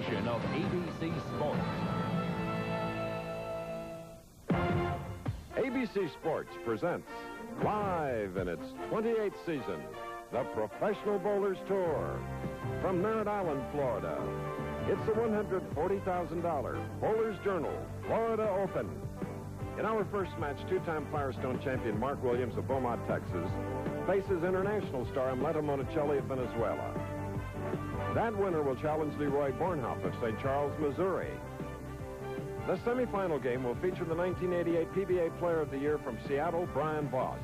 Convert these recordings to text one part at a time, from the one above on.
edition of ABC Sports. ABC Sports presents, live in its 28th season, the Professional Bowlers Tour. From Merritt Island, Florida, it's the $140,000 Bowlers Journal Florida Open. In our first match, two-time Firestone champion Mark Williams of Beaumont, Texas, faces international star Amleto Monticelli of Venezuela. That winner will challenge Leroy Bornhoff of St. Charles, Missouri. The semifinal game will feature the 1988 PBA Player of the Year from Seattle, Brian Voss,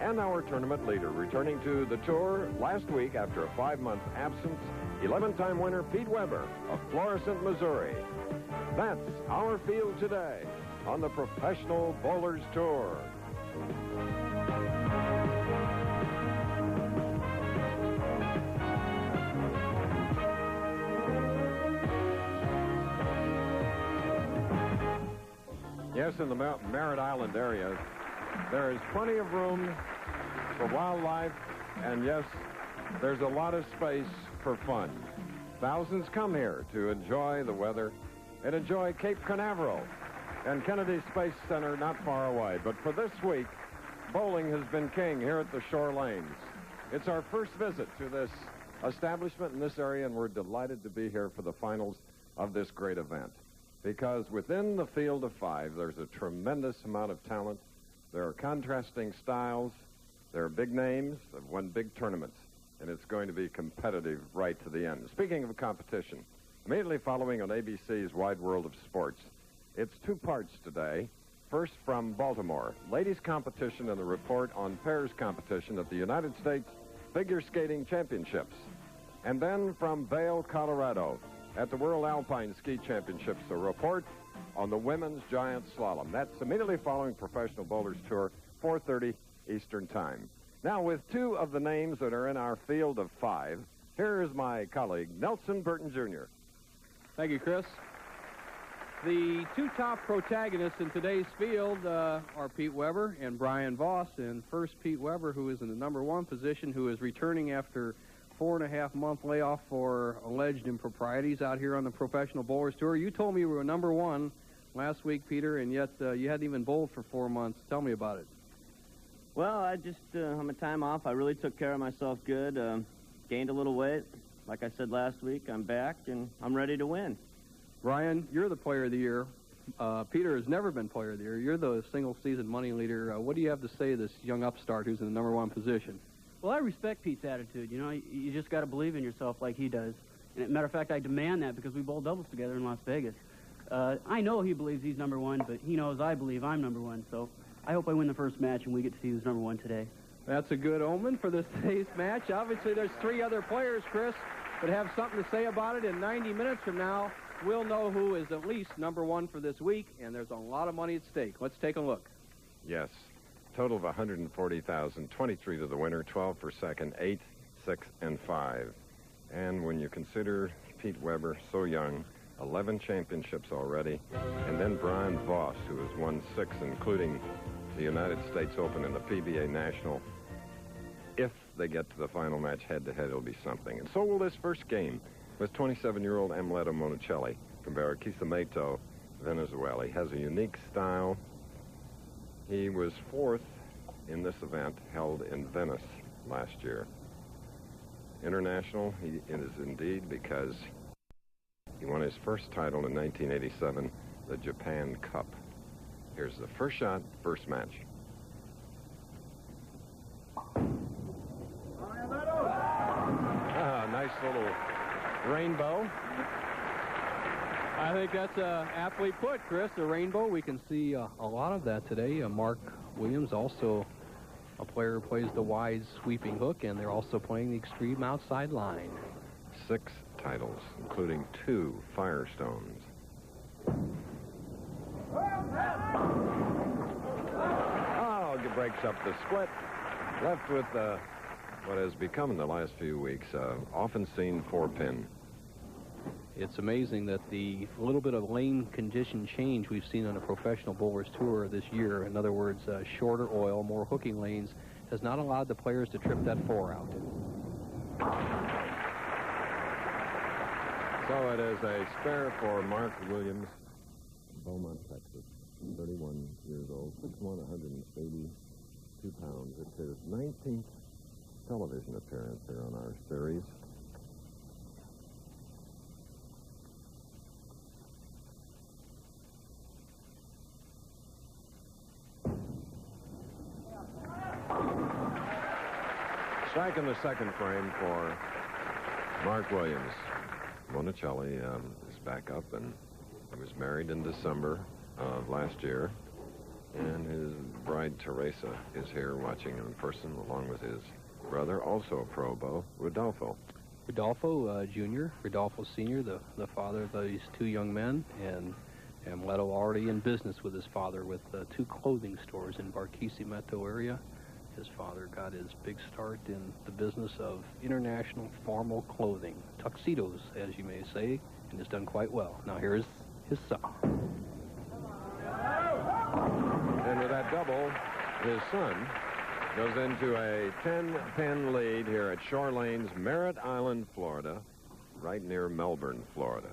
and our tournament leader, returning to the tour last week after a 5-month absence, 11-time winner Pete Weber of Florissant, Missouri. That's our field today on the Professional Bowlers Tour. Yes, in the Merritt Island area, there is plenty of room for wildlife, and yes, there's a lot of space for fun. Thousands come here to enjoy the weather and enjoy Cape Canaveral and Kennedy Space Center not far away. But for this week, bowling has been king here at the Shore Lanes. It's our first visit to this establishment in this area, and we're delighted to be here for the finals of this great event. Because within the field of 5, there's a tremendous amount of talent. There are contrasting styles. There are big names that have won big tournaments, and it's going to be competitive right to the end. Speaking of competition, immediately following on ABC's Wide World of Sports, it's 2 parts today. First, from Baltimore, ladies competition and the report on pairs competition at the United States Figure Skating Championships. And then from Vail, Colorado, at the World Alpine Ski Championships, a report on the women's giant slalom. That's immediately following Professional Bowlers Tour, 4:30 Eastern Time. Now, with 2 of the names that are in our field of 5, here is my colleague, Nelson Burton, Jr. Thank you, Chris. The 2 top protagonists in today's field are Pete Weber and Brian Voss. And first, Pete Weber, who is in the number 1 position, who is returning after 4.5-month layoff for alleged improprieties out here on the Professional Bowlers Tour. You told me you were number 1 last week, Peter, and yet you hadn't even bowled for 4 months. Tell me about it. Well, I just, on my time off, I really took care of myself good, gained a little weight. Like I said last week, I'm back, and I'm ready to win. Ryan, you're the Player of the Year. Peter has never been Player of the Year. You're the single-season money leader. What do you have to say to this young upstart who's in the number 1 position? Well, I respect Pete's attitude. You know, you just got to believe in yourself like he does. And as a matter of fact, I demand that because we bowled doubles together in Las Vegas. I know he believes he's number 1, but he knows I believe I'm number 1. So I hope I win the first match and we get to see who's number 1 today. That's a good omen for today's match. Obviously, there's 3 other players, Chris, that have something to say about it. In 90 minutes from now, we'll know who is at least number 1 for this week, and there's a lot of money at stake. Let's take a look. Yes. Total of $140,000, 23 to the winner, 12 for second, 8, 6, and 5. And when you consider Pete Weber, so young, 11 championships already, and then Brian Voss, who has won 6, including the United States Open and the PBA National. If they get to the final match head-to-head, it'll be something. And so will this first game with 27-year-old Amleto Monticelli from Barranquilla, Venezuela. He has a unique style. He was 4th in this event held in Venice last year. International, he is indeed, because he won his first title in 1987, the Japan Cup. Here's the first shot, first match. Nice little rainbow. I think that's aptly put, Chris. The rainbow, we can see a lot of that today. Mark Williams, also a player who plays the wide sweeping hook, and they're also playing the extreme outside line. 6 titles, including 2 Firestones. Oh, it breaks up the split. Left with what has become in the last few weeks often seen 4-pin. It's amazing that the little bit of lane condition change we've seen on the Professional Bowlers Tour this year, in other words, shorter oil, more hooking lanes, has not allowed the players to trip that 4 out. So it is a spare for Mark Williams, Beaumont, Texas, 31 years old, 6'1", 182 pounds. It's his 19th television appearance here on our series. Strike in the second frame for Mark Williams. Bonicelli is back up, and he was married in December of last year. And his bride, Teresa, is here watching in person, along with his brother, also a pro bow, Rodolfo. Rodolfo Jr., Rodolfo Sr., the father of these two young men, and Amleto already in business with his father with 2 clothing stores in Barquisimeto area. His father got his big start in the business of international formal clothing, tuxedos, as you may say, and has done quite well. Now here's his son. And with that double, his son goes into a 10-pin lead here at Shore Lanes, Merritt Island, Florida, right near Melbourne, Florida.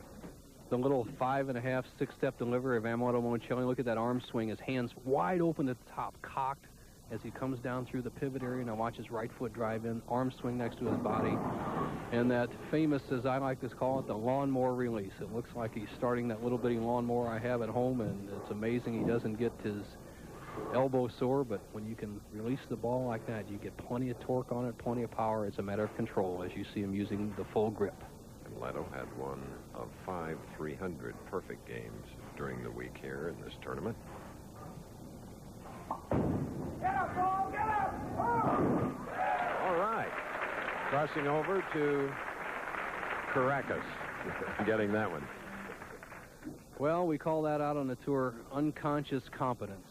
The little 5.5, 6-step delivery of Amleto Bonicelli. Look at that arm swing. His hands wide open at the top, cocked as he comes down through the pivot area. Now watch his right foot drive in, arm swing next to his body. And that famous, as I like to call it, the lawnmower release. It looks like he's starting that little bitty lawnmower I have at home, and it's amazing he doesn't get his elbow sore, but when you can release the ball like that, you get plenty of torque on it, plenty of power. It's a matter of control as you see him using the full grip. And Leto had one of 5 300 perfect games during the week here in this tournament. Get up, ball, get up! All right. Crossing over to Caracas, getting that one. Well, we call that out on the tour unconscious competence.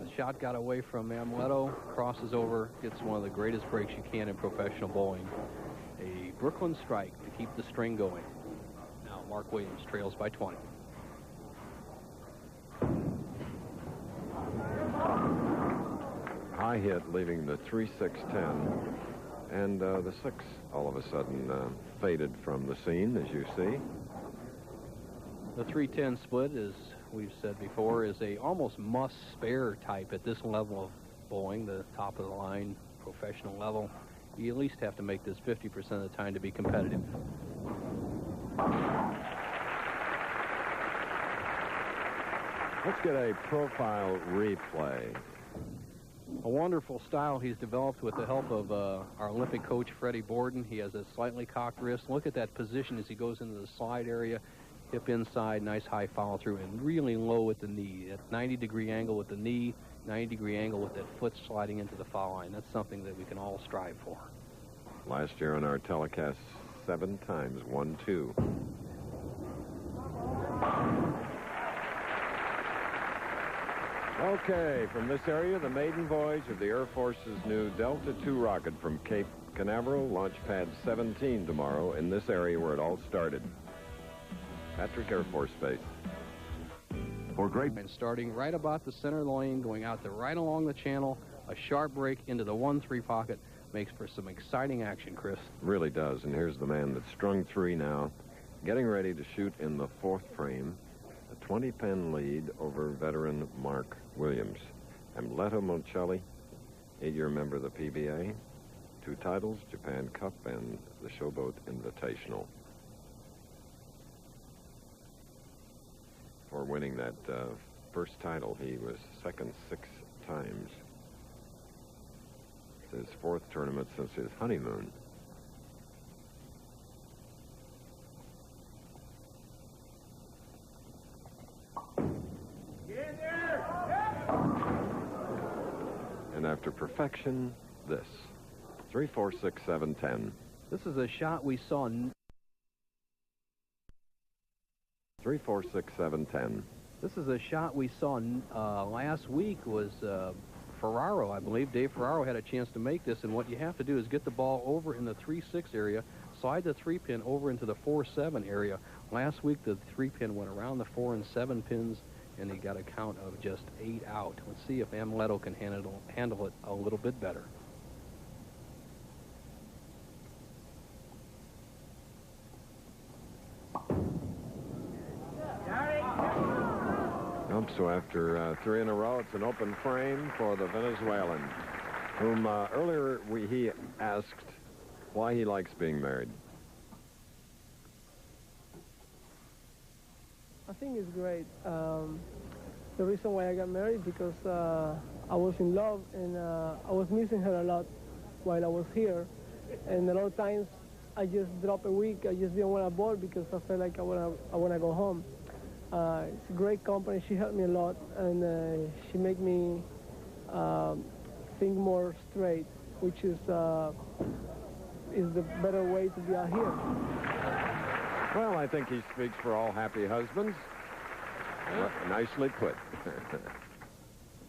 The shot got away from Amleto, crosses over, gets one of the greatest breaks you can in professional bowling. A Brooklyn strike to keep the string going. Now Mark Williams trails by 20. High hit, leaving the 3-6-10, and the 6 all of a sudden faded from the scene, as you see. The 3-10 split, as we've said before, is a almost must spare type at this level of bowling, the top of the line professional level. You at least have to make this 50% of the time to be competitive. Let's get a profile replay. A wonderful style he's developed with the help of our Olympic coach, Freddie Borden. He has a slightly cocked wrist. Look at that position as he goes into the slide area. Hip inside, nice high follow through, and really low at the knee. At 90-degree angle with the knee, 90-degree angle with that foot sliding into the foul line. That's something that we can all strive for. Last year on our telecast, 7 times, 1-2. Okay, from this area, the maiden voyage of the Air Force's new Delta II rocket from Cape Canaveral, launch pad 17 tomorrow in this area where it all started. Patrick Air Force Base. For great. And starting right about the center of the lane, going out there right along the channel, a sharp break into the 1-3 pocket makes for some exciting action, Chris. Really does, and here's the man that's strung 3 now, getting ready to shoot in the 4th frame, a 20-pin lead over veteran Mark Williams. Amleto Bonicelli, 8-year member of the PBA, 2 titles, Japan Cup and the Showboat Invitational. For winning that first title, he was second 6 times. It's his 4th tournament since his honeymoon. Get in there! And after perfection, this. 3, 4, 6, 7, 10. This is a shot we saw. 3, 4, 6, 7, 10. This is a shot we saw last week. Was Ferraro, I believe. Dave Ferraro had a chance to make this, and what you have to do is get the ball over in the 3-6 area, slide the 3-pin over into the 4-7 area. Last week, the 3-pin went around the 4 and 7 pins, and he got a count of just 8 out. Let's see if Amleto can handle it a little bit better. So after 3 in a row, it's an open frame for the Venezuelan, whom earlier he asked why he likes being married. I think it's great. The reason why I got married because I was in love and I was missing her a lot while I was here, and a lot of times I just dropped a week. I just didn't want to board because I felt like I want to go home. It's a great company. She helped me a lot, and she made me think more straight, which is the better way to be out here. Well, I think he speaks for all happy husbands. Nicely put.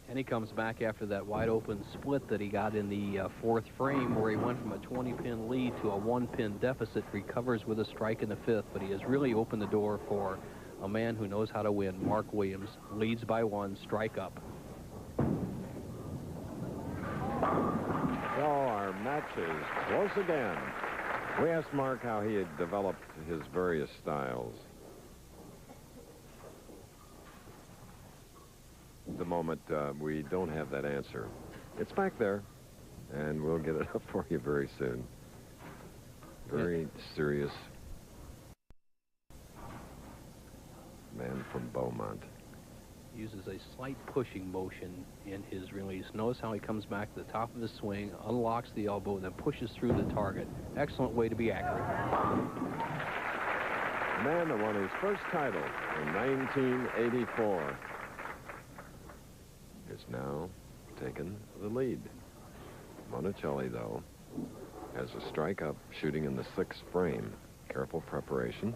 And he comes back after that wide-open split that he got in the 4th frame, where he went from a 20-pin lead to a 1-pin deficit, recovers with a strike in the 5th, but he has really opened the door for a man who knows how to win. Mark Williams leads by 1, strike up. So our match is close again. We asked Mark how he had developed his various styles. At the moment, we don't have that answer. It's back there, and we'll get it up for you very soon. Very serious man from Beaumont. Uses a slight pushing motion in his release. Notice how he comes back to the top of his swing, unlocks the elbow, then pushes through the target. Excellent way to be accurate. A man that won his first title in 1984 is now taken the lead. Monticelli, though, has a strike up, shooting in the 6th frame. Careful preparation.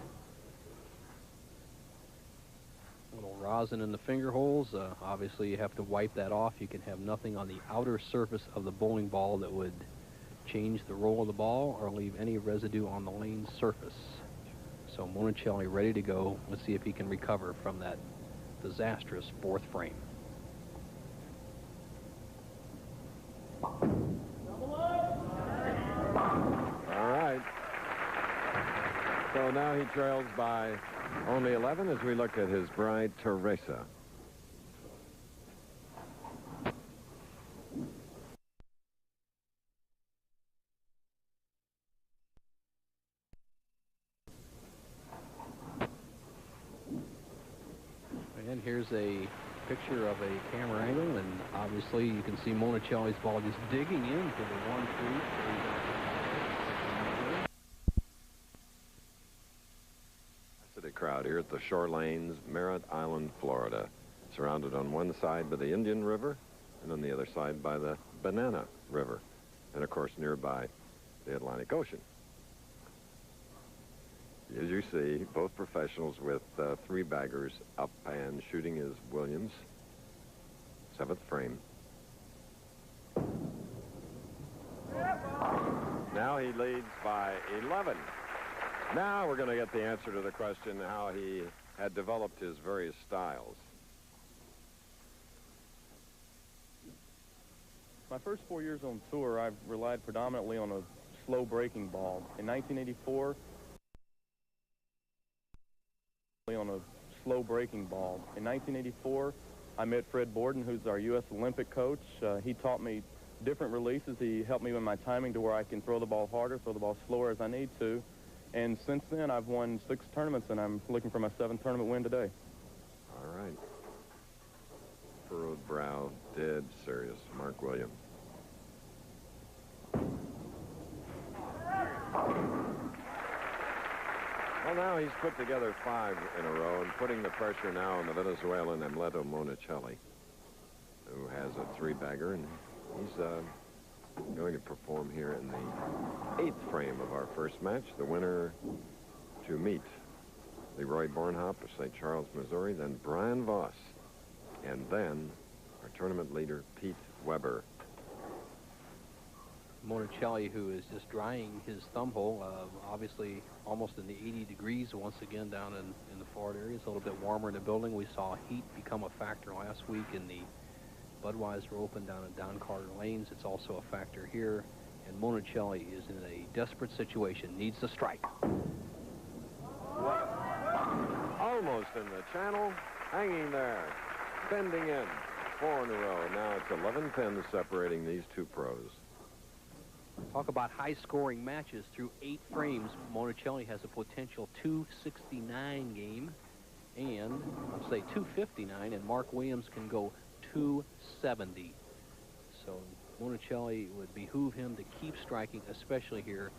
A little rosin in the finger holes. Obviously, you have to wipe that off. You can have nothing on the outer surface of the bowling ball that would change the roll of the ball or leave any residue on the lane surface. So Monticelli ready to go. Let's see if he can recover from that disastrous 4th frame. All right. So now he trails by only 11 as we look at his bride, Teresa. And here's a picture of a camera angle, and obviously you can see Monticelli's ball just digging into the 1-3. The crowd here at the Shore Lanes, Merritt Island, Florida, surrounded on one side by the Indian River and on the other side by the Banana River, and of course nearby the Atlantic Ocean. As you see, both professionals with 3 baggers up, and shooting is Williams, 7th frame. Now he leads by 11. Now we're going to get the answer to the question how he had developed his various styles. My first 4 years on tour, I've relied predominantly on a slow breaking ball. In 1984, I met Fred Borden, who's our U.S. Olympic coach. He taught me different releases. He helped me with my timing to where I can throw the ball harder, throw the ball slower as I need to. And since then, I've won 6 tournaments, and I'm looking for my 7th tournament win today. All right. Furrowed brow, dead serious, Mark Williams. Well, now he's put together 5 in a row and putting the pressure now on the Venezuelan Emleto Monticelli, who has a 3-bagger, and he's going to perform here in the 8th frame of our first match. The winner to meet Leroy Bornhop of St. Charles, Missouri, then Brian Voss, and then our tournament leader, Pete Weber. Monticelli, who is just drying his thumb hole, obviously almost in the 80 degrees once again down in the Florida area. It's a little bit warmer in the building. We saw heat become a factor last week in the Budweiser Open down in Don Carter Lanes. It's also a factor here, and Monticelli is in a desperate situation, needs to strike. Almost in the channel, hanging there. Bending in. 4 in a row. Now it's 11 pins separating these two pros. Talk about high-scoring matches through 8 frames. Monticelli has a potential 269 game, and I'll say 259, and Mark Williams can go 270. So Monticelli would behoove him to keep striking, especially here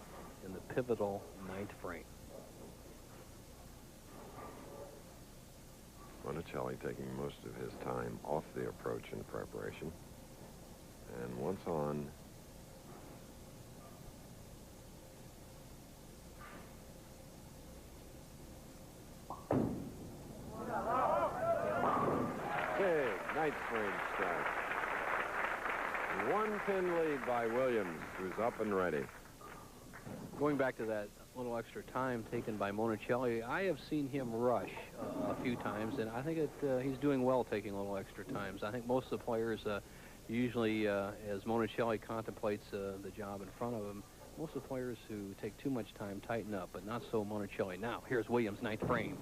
in the pivotal 9th frame. Monticelli taking most of his time off the approach in preparation. And once on, big 9th frame strike. 1 pin lead by Williams, who's up and ready. Going back to that little extra time taken by Monticelli, I have seen him rush a few times, and I think he's doing well taking a little extra times. I think most of the players usually, as Monticelli contemplates the job in front of him, most of the players who take too much time tighten up, but not so Monticelli. Now, here's Williams' 9th frame.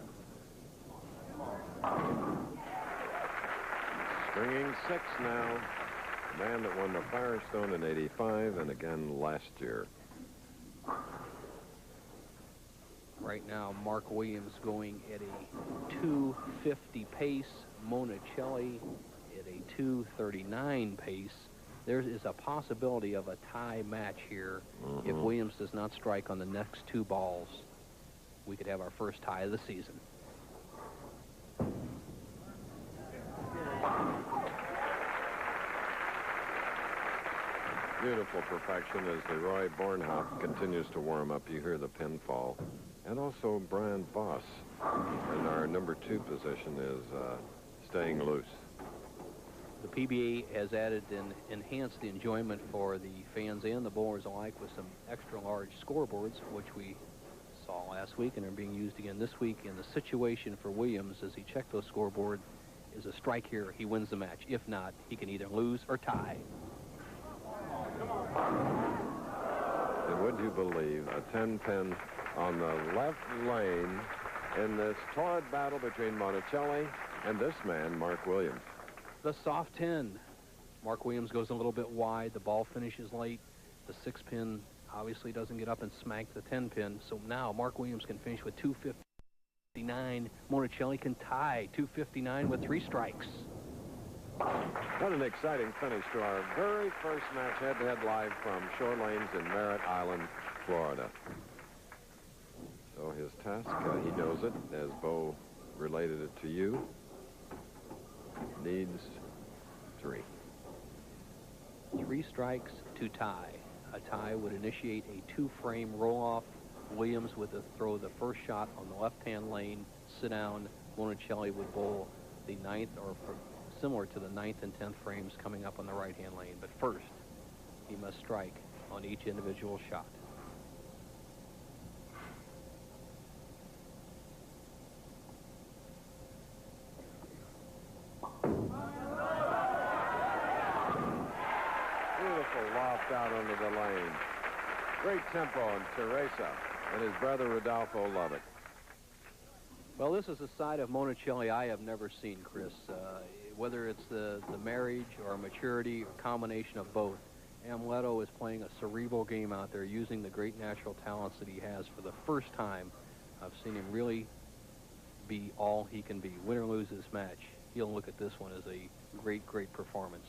Stringing 6 now. The man that won the Firestone in '85 and again last year. Right now, Mark Williams going at a 250 pace. Monticelli at a 239 pace. There is a possibility of a tie match here. If Williams does not strike on the next 2 balls, we could have our first tie of the season. Beautiful perfection as Leroy Bornhop continues to warm up. You hear the pin fall. And also Brian Voss in our number 2 position is staying loose. The PBA has added and enhanced the enjoyment for the fans and the bowlers alike with some extra large scoreboards, which we saw last week and are being used again this week. And the situation for Williams as he checked those scoreboard is a strike here, he wins the match. If not, he can either lose or tie. And would you believe a 10-pin on the left lane in this torrid battle between Monticelli and this man, Mark Williams. The soft 10. Mark Williams goes a little bit wide. The ball finishes late. The 6-pin obviously doesn't get up and smack the 10-pin. So now Mark Williams can finish with 259. Monticelli can tie 259 with 3 strikes. What an exciting finish to our very first match head-to-head live from Shore Lanes in Merritt Island, Florida. So his task, he knows it, as Bo related it to you, needs 3. 3 strikes to tie. A tie would initiate a 2-frame roll-off. Williams would throw the first shot on the left-hand lane, sit down. Monticelli would bowl the 9th, or similar to the 9th and 10th frames coming up on the right-hand lane. But first, he must strike on each individual shot. Beautiful loft out under the lane. Great tempo, and Teresa and his brother Rodolfo love it. Well, this is a side of Monticelli I have never seen, Chris. Whether it's the marriage or maturity or combination of both, Amleto is playing a cerebral game out there using the great natural talents that he has. For the first time, I've seen him really be all he can be. Win or lose this match, he'll look at this one as a great, great performance.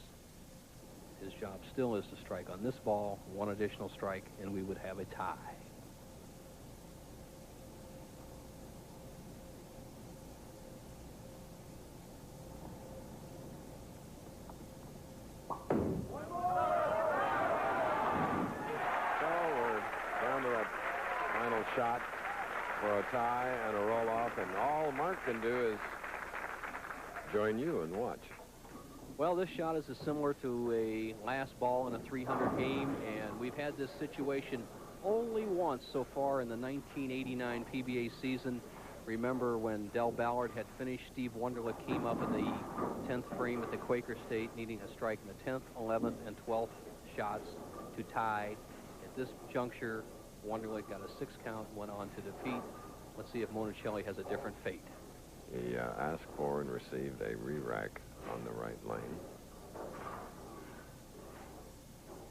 His job still is to strike on this ball, 1 additional strike, and we would have a tie. Shot for a tie and a roll-off, and all Mark can do is join you and watch. Well, this shot is similar to a last ball in a 300 game, and we've had this situation only once so far in the 1989 PBA season. Remember when Del Ballard had finished, Steve Wunderlich came up in the 10th frame at the Quaker State, needing a strike in the 10th, 11th, and 12th shots to tie. At this juncture, Wunderlich got a 6 count, went on to defeat. Let's see if Monticelli has a different fate. He asked for and received a re-rack on the right lane.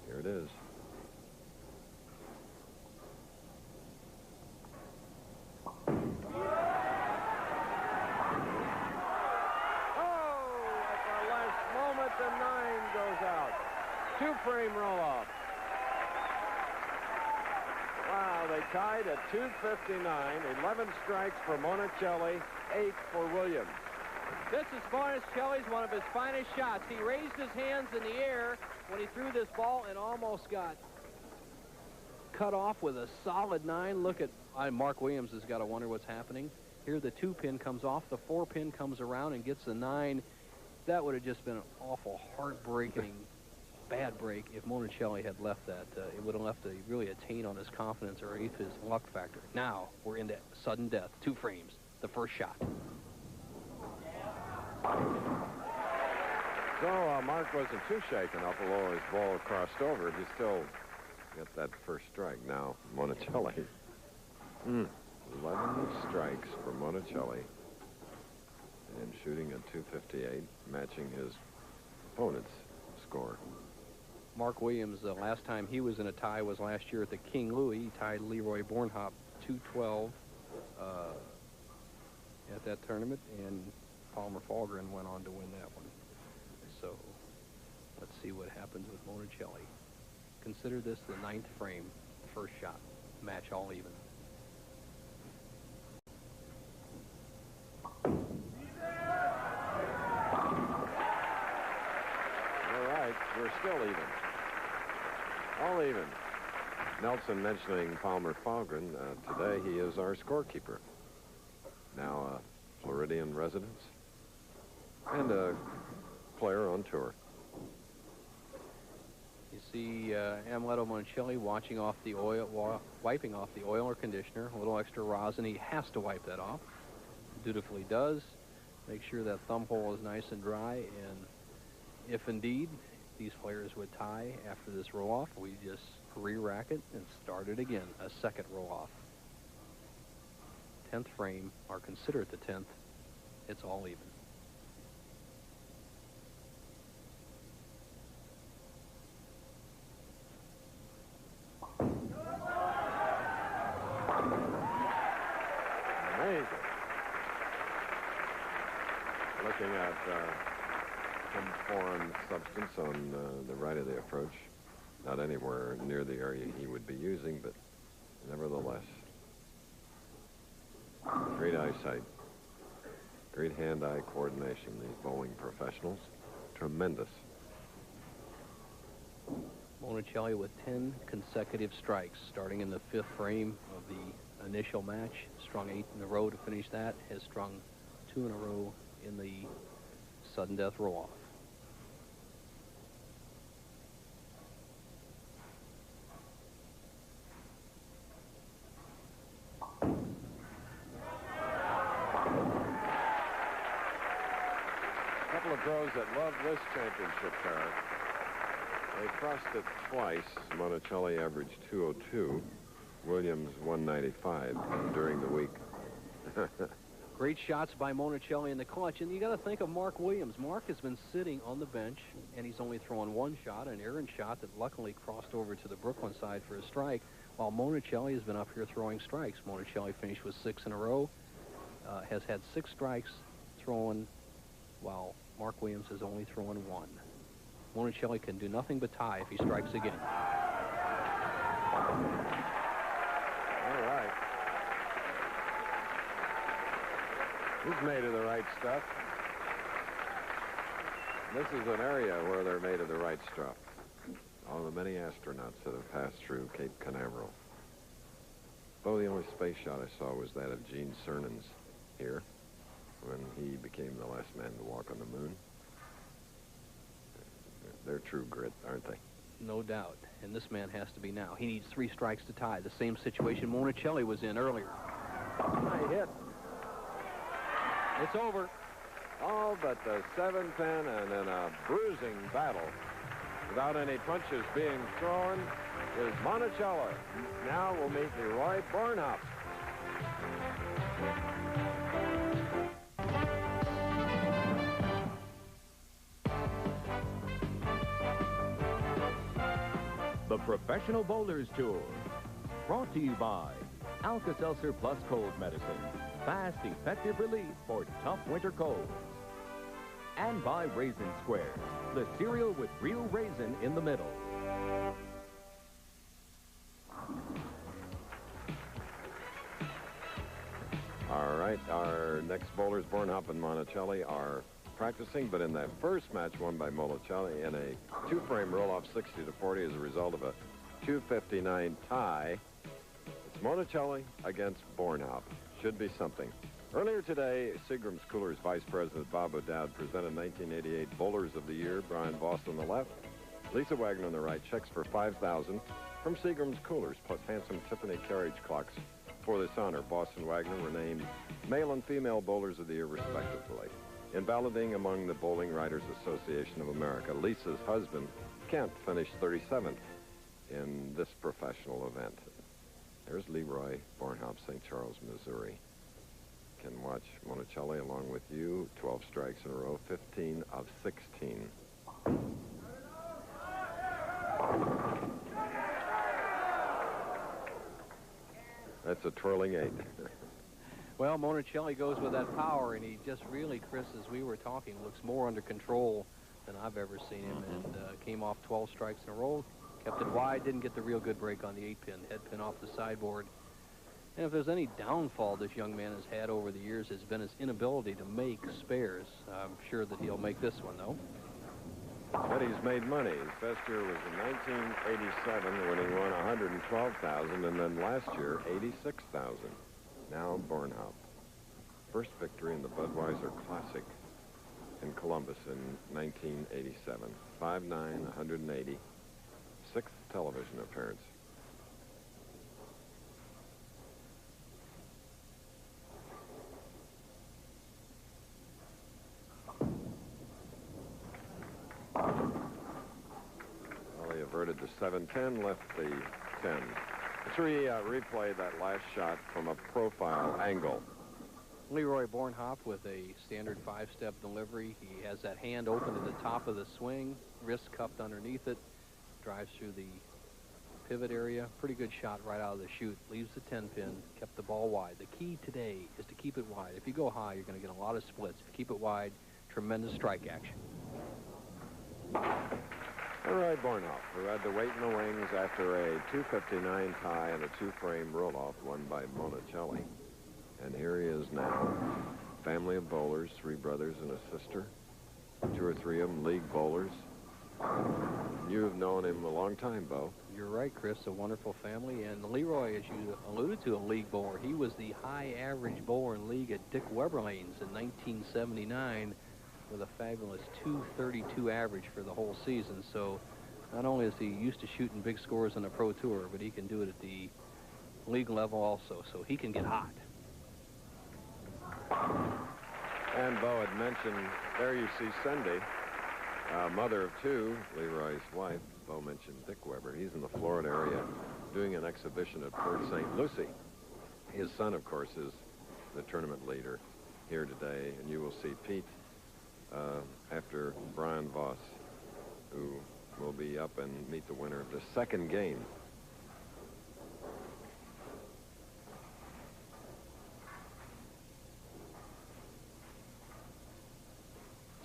Here it is. The 9 goes out. 2-frame roll-off. Wow, they tied at 2:59. 11 strikes for Monticelli, 8 for Williams. This is Monticelli's one of his finest shots. He raised his hands in the air when he threw this ball and almost got cut off with a solid 9. Look at Mark Williams has got to wonder what's happening. Here the 2-pin comes off, the 4-pin comes around and gets the 9. That would have just been an awful, heartbreaking, bad break if Monticelli had left that. It would have left really a taint on his confidence or his luck factor. Now we're into sudden death. 2 frames. The first shot. So Mark wasn't too shaken up, although his ball crossed over. He still got that first strike. Now Monticelli. 11 strikes for Monticelli. And shooting at 258, matching his opponent's score. Mark Williams, the last time he was in a tie was last year at the King Louis. He tied Leroy Bornhop 212 at that tournament, and Palmer Fahlgren went on to win that one. So let's see what happens with Monticelli. Consider this the 9th frame, first shot, match all even. We're still even. All even. Nelson mentioning Palmer Fahlgren. Today he is our scorekeeper. Now a Floridian resident and a player on tour. You see Amuleto Monticelli watching off the oil, wiping off the oil or conditioner. A little extra rosin. He has to wipe that off. Dutifully does. Make sure that thumb hole is nice and dry, and if indeed these players would tie after this roll-off, we just re-rack it and start it again, a second roll-off. 10th frame, or consider it the 10th. It's all even. Amazing. Looking at some foreign substance on the right of the approach. Not anywhere near the area he would be using, but nevertheless. Great eyesight. Great hand-eye coordination, these bowling professionals. Tremendous. Monticelli with 10 consecutive strikes, starting in the 5th frame of the initial match. Strung 8 in a row to finish that. Has strung 2 in a row in the sudden death roll-off. Couple of pros that love this championship pair. They crossed it twice. Monticelli averaged 202. Williams 195 during the week. Great shots by Monticelli in the clutch, and you got to think of Mark Williams. Mark has been sitting on the bench, and he's only thrown one shot, an errant shot that luckily crossed over to the Brooklyn side for a strike, while Monticelli has been up here throwing strikes. Monticelli finished with 6 in a row, has had 6 strikes thrown, while Mark Williams has only thrown 1. Monticelli can do nothing but tie if he strikes again. All right. He's made of the right stuff. This is an area where they're made of the right stuff. All the many astronauts that have passed through Cape Canaveral. Oh, the only space shot I saw was that of Gene Cernan's here when he became the last man to walk on the moon. They're true grit, aren't they? No doubt. And this man has to be now. He needs 3 strikes to tie. The same situation Monticelli was in earlier. High hit. It's over. All but the 7-pin, and in a bruising battle, without any punches being thrown, is Monticelli. Now we'll meet Leroy Bornhop. the Professional Bowlers Tour. Brought to you by Alka-Seltzer Plus Cold Medicine. Fast, effective relief for tough winter colds. And by Raisin Squares, the cereal with real raisin in the middle. All right, our next bowlers, Bornhop and Monticelli, are practicing, but in that first match won by Monticelli in a two-frame roll-off 60-40 as a result of a 259 tie. It's Monticelli against Bornhop. Should be something. Earlier today, Seagram's Coolers Vice President Bob O'Dowd presented 1988 Bowlers of the Year. Brian Voss on the left, Lisa Wagner on the right. Checks for $5,000 from Seagram's Coolers, plus handsome Tiffany carriage clocks. For this honor, Voss and Wagner were named Male and Female Bowlers of the Year, respectively. In balloting among the Bowling Writers Association of America, Lisa's husband, Kent, finished 37th in this professional event. There's Leroy Bornhop, St. Charles, Missouri. Can watch Monticelli along with you. 12 strikes in a row, 15 of 16. That's a twirling 8. Well, Monticelli goes with that power, and he just really, Chris, as we were talking, looks more under control than I've ever seen him, and came off 12 strikes in a row, kept it wide, didn't get the real good break on the 8-pin, head pin off the sideboard. And if there's any downfall this young man has had over the years, has been his inability to make spares. I'm sure that he'll make this one, though. But he's made money. His best year was in 1987 when he won $112,000, and then last year, $86,000. Now Bornhop. First victory in the Budweiser Classic in Columbus in 1987. 5'9", 180. Sixth television appearance. Well, he averted the 7-10, left the 10. Let's replay that last shot from a profile angle. Leroy Bornhop with a standard 5-step delivery. He has that hand open to the top of the swing, wrist cupped underneath it, drives through the pivot area. Pretty good shot right out of the chute. Leaves the 10-pin, kept the ball wide. The key today is to keep it wide. If you go high, you're going to get a lot of splits. If you keep it wide, tremendous strike action. Leroy Bornhop, who had to wait in the wings after a 259 tie and a two-frame roll-off won by Monticelli. And here he is now. Family of bowlers, 3 brothers and a sister. 2 or 3 of them league bowlers. You've known him a long time, Bo. You're right, Chris. A wonderful family. And Leroy, as you alluded to, a league bowler. He was the high average bowler in league at Dick Weberlane's in 1979 with a fabulous 232 average for the whole season. So not only is he used to shooting big scores on the Pro Tour, but he can do it at the league level also. So he can get hot. And Bo had mentioned, there you see Cindy, mother of 2, Leroy's wife. Bo mentioned Dick Weber. He's in the Florida area doing an exhibition at Port St. Lucie. His son, of course, is the tournament leader here today. And you will see Pete after Brian Voss, who will be up and meet the winner of the second game.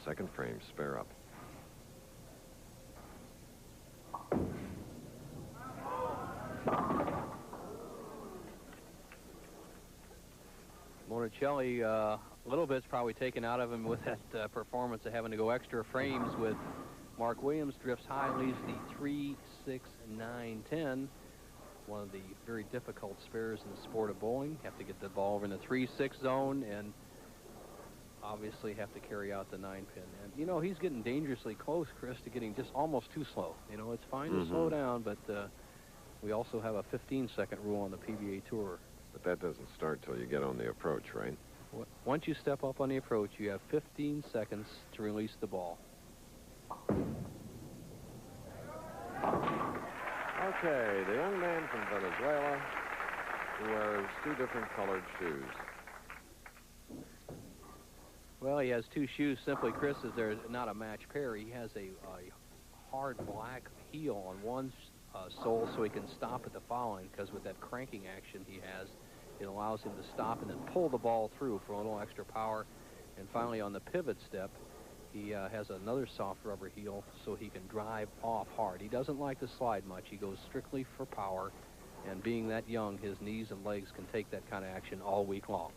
Second frame, spare up. Monticelli, a little bit's probably taken out of him with that performance of having to go extra frames with Mark Williams. Drifts high, leaves the 3, 6, 9, 10. One of the very difficult spares in the sport of bowling. Have to get the ball over in the 3-6 zone and obviously have to carry out the 9-pin. And, you know, he's getting dangerously close, Chris, to getting just almost too slow. You know, it's fine to slow down, but we also have a 15-second rule on the PBA Tour. But that doesn't start till you get on the approach, right? Once you step up on the approach, you have 15 seconds to release the ball. Okay, the young man from Venezuela who wears 2 different colored shoes. Well, he has 2 shoes. Simply, Chris, is there's not a match pair. He has a hard black heel on one sole so he can stop at the foul line, because with that cranking action he has, it allows him to stop and then pull the ball through for a little extra power. And finally, on the pivot step, he has another soft rubber heel so he can drive off hard. He doesn't like to slide much. He goes strictly for power. And being that young, his knees and legs can take that kind of action all week long.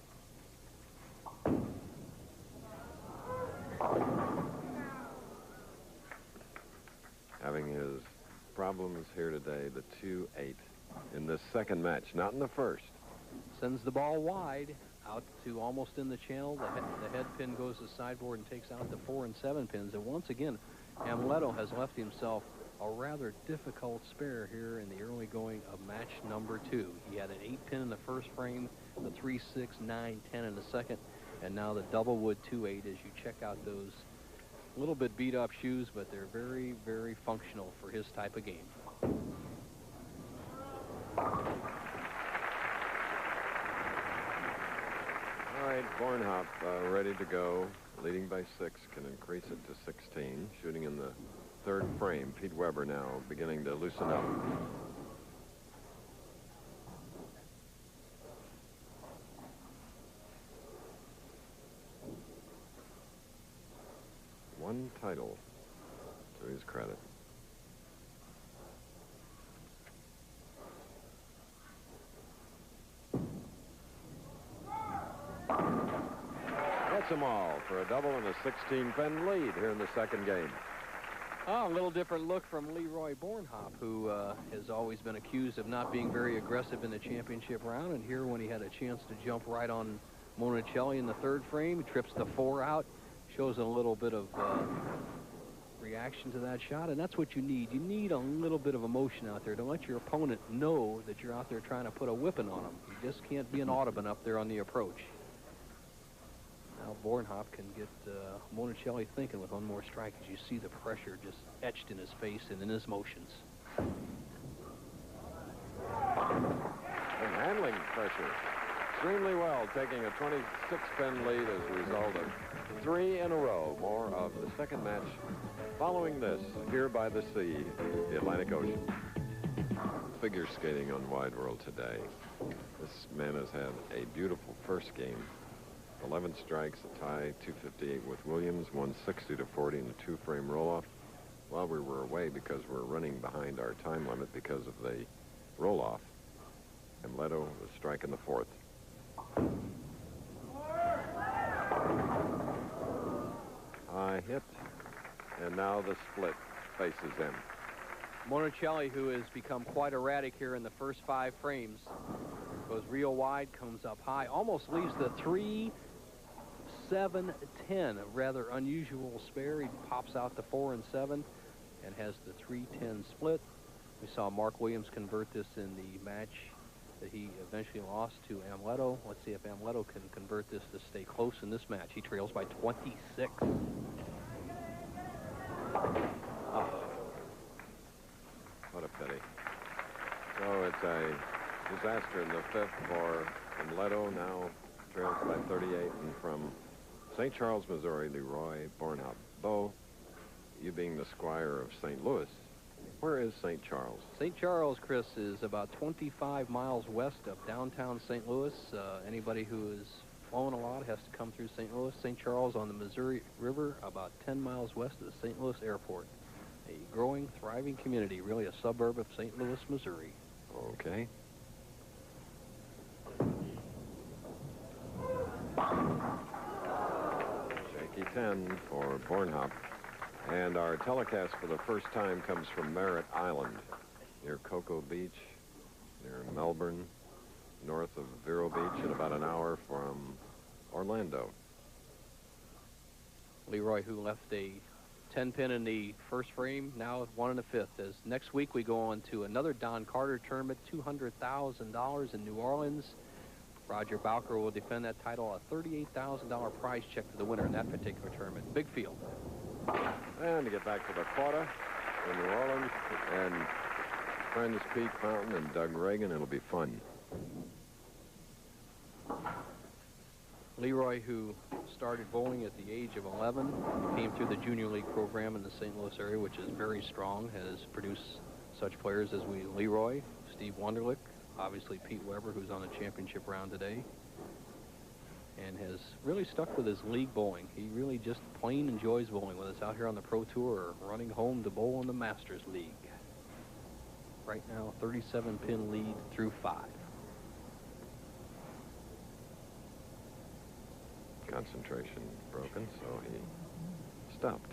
Having his problems here today, the 2-8 in this second match, not in the first. Sends the ball wide out to almost in the channel. The head pin goes to sideboard and takes out the 4 and 7 pins. And once again, Amleto has left himself a rather difficult spare here in the early going of match number 2. He had an 8-pin in the first frame, the 3, 6, 9, 10 in the second, and now the double wood 2-8 as you check out those little bit beat up shoes, but they're very, very functional for his type of game. All right, Bornhop ready to go, leading by 6, can increase it to 16, shooting in the third frame. Pete Weber now beginning to loosen up. One title to his credit. Gets them all for a double and a 16-pin lead here in the second game. Oh, a little different look from Leroy Bornhop, who has always been accused of not being very aggressive in the championship round. And here, when he had a chance to jump right on Monicelli in the third frame, he trips the 4 out, shows a little bit of reaction to that shot, and that's what you need. You need a little bit of emotion out there to let your opponent know that you're out there trying to put a whipping on him. You just can't be an Audubon up there on the approach. Now Bornhop can get Monicelli thinking with one more strike as you see the pressure just etched in his face and in his motions. And handling pressure extremely well, taking a 26-pin lead as a result of 3 in a row. More of the second match following this here by the sea, the Atlantic Ocean. Figure skating on Wide World today. This man has had a beautiful first game. 11 strikes, a tie, 258 with Williams, 160-40 in the 2-frame roll-off. While we were away because we're running behind our time limit because of the roll-off, and Leto was striking the 4th. High hit, and now the split faces him. Monicelli, who has become quite erratic here in the first 5 frames, goes real wide, comes up high, almost leaves the 3, 7, 10, a rather unusual spare. He pops out the 4 and 7 and has the 3-10 split. We saw Mark Williams convert this in the match that he eventually lost to Amleto. Let's see if Amleto can convert this to stay close in this match. He trails by 26. Oh, what a pity. So it's a disaster in the 5th for Amleto. Now trails by 38, and from St. Charles, Missouri, Leroy Bornhop. Bo, you being the squire of St. Louis, where is St. Charles? St. Charles, Chris, is about 25 miles west of downtown St. Louis. Anybody who has flown a lot has to come through St. Louis. St. Charles on the Missouri River, about 10 miles west of the St. Louis airport. A growing, thriving community, really a suburb of St. Louis, Missouri. Okay. Shaky 10 for Bornhop. And our telecast for the first time comes from Merritt Island, near Cocoa Beach, near Melbourne, north of Vero Beach, and about an hour from Orlando. Leroy, who left a 10-pin in the first frame, now 1 in the 5th. As next week we go on to another Don Carter tournament, $200,000 in New Orleans. Roger Bowker will defend that title, a $38,000 prize check to the winner in that particular tournament. Big field. And to get back to the quarter in New Orleans, and friends Pete Fountain and Doug Reagan, it'll be fun. Leroy, who started bowling at the age of 11, came through the junior league program in the St. Louis area, which is very strong, has produced Such players as Leroy, Steve Wunderlich, obviously Pete Weber, who's on a championship round today, and has really stuck with his league bowling. He really just plain enjoys bowling, whether it's out here on the Pro Tour or running home to bowl in the Masters League. Right now, 37-pin lead through 5. Concentration broken, so he stopped.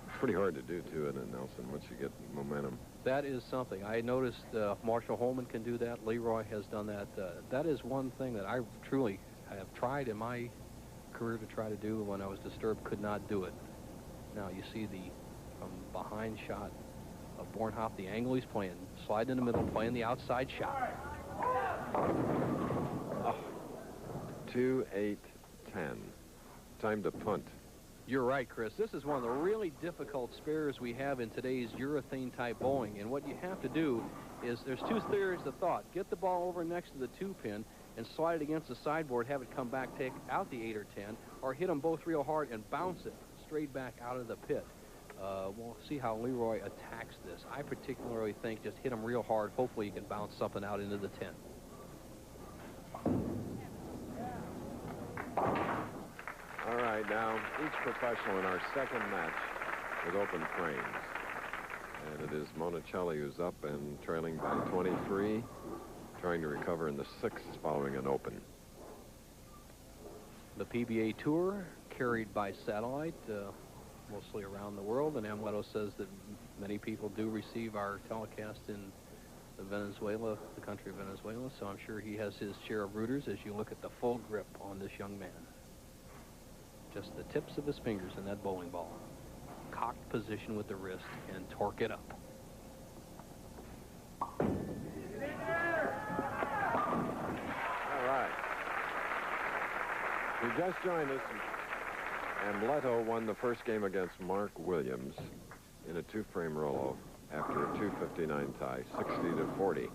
It's pretty hard to do, too, isn't it, Nelson, once you get momentum? That is something. I noticed Marshall Holman can do that. Leroy has done that. That is one thing that I truly have tried in my career to try to do. When I was disturbed, could not do it. Now, you see the behind shot of Bornhop, the angle he's playing, sliding in the middle, playing the outside shot. Oh. 2-8-10. Time to punt. You're right, Chris. This is one of the really difficult spares we have in today's urethane-type bowling. And what you have to do is there's two theories of thought. Get the ball over next to the 2-pin and slide it against the sideboard, have it come back, take out the 8 or 10, or hit them both real hard and bounce it straight back out of the pit. We'll see how Leroy attacks this. I particularly think just hit him real hard. Hopefully you can bounce something out into the 10. All right, now each professional in our second match with open frames. And it is Monicelli who's up and trailing by 23, trying to recover in the 6th following an open. The PBA Tour carried by satellite, mostly around the world, and Amleto says that many people do receive our telecast in Venezuela, the country of Venezuela, so I'm sure he has his share of rooters as you look at the full grip on this young man. Just the tips of his fingers in that bowling ball. Cocked position with the wrist and torque it up. All right. You just joined us. Amleto won the first game against Mark Williams in a 2-frame roll-off after a 259 tie, 60-40.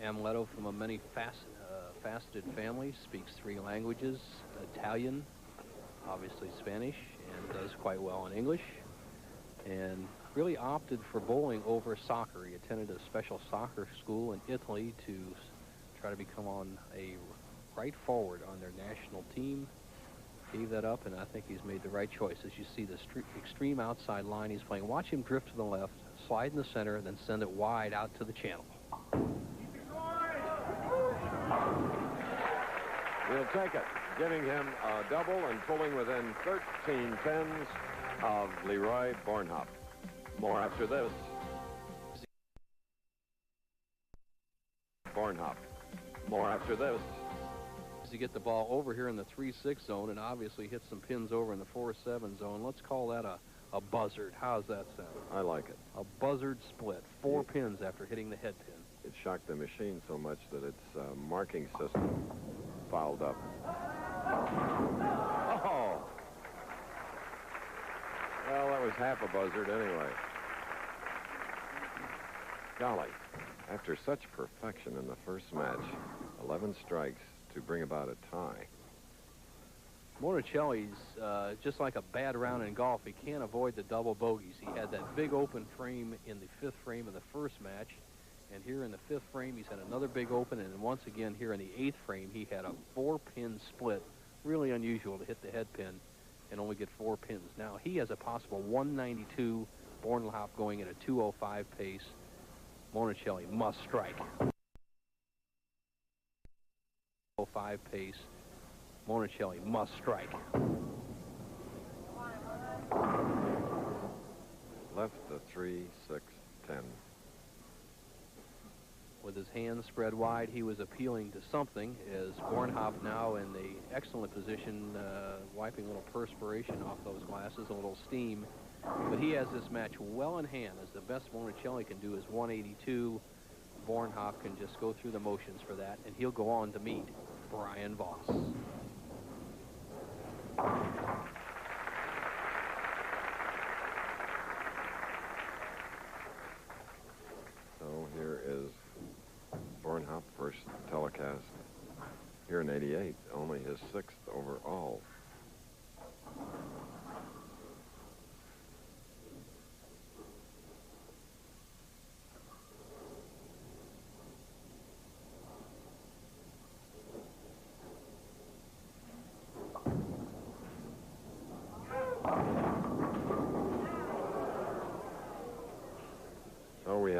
Amleto, from a many faceted family, speaks 3 languages, Italian, obviously Spanish, and does quite well in English, and really opted for bowling over soccer. He attended a special soccer school in Italy to try to become on a right forward on their national team. Gave that up, and I think he's made the right choice. As you see the extreme outside line he's playing, watch him drift to the left, slide in the center, and then send it wide out to the channel. He'll take it, giving him a double and pulling within 13 pins of Leroy Bornhop. More after this. Bornhop. More after this. To get the ball over here in the 3-6 zone and obviously hit some pins over in the 4-7 zone. Let's call that a buzzard. How's that sound? I like it. A buzzard split. 4 pins after hitting the head pin. It shocked the machine so much that its marking system fouled up. Oh! Well, that was half a buzzard anyway. Golly, after such perfection in the first match, 11 strikes to bring about a tie. Monicelli's just like a bad round in golf. He can't avoid the double bogeys. He had that big open frame in the 5th frame of the first match. And here in the 5th frame, he's had another big open. And once again, here in the 8th frame, he had a 4-pin split. Really unusual to hit the head pin and only get 4 pins. Now, he has a possible 192 Bornhop going at a 205 pace. Monicelli must strike. 205 pace. Monicelli must strike. Left the 3-6-10. With his hands spread wide, he was appealing to something, as Bornhop now in the excellent position, wiping a little perspiration off those glasses, a little steam. But he has this match well in hand, as the best Monicelli can do is 182. Bornhop can just go through the motions for that, and he'll go on to meet Brian Voss. So here is Bornhop, first telecast here in '88, only his 6th overall.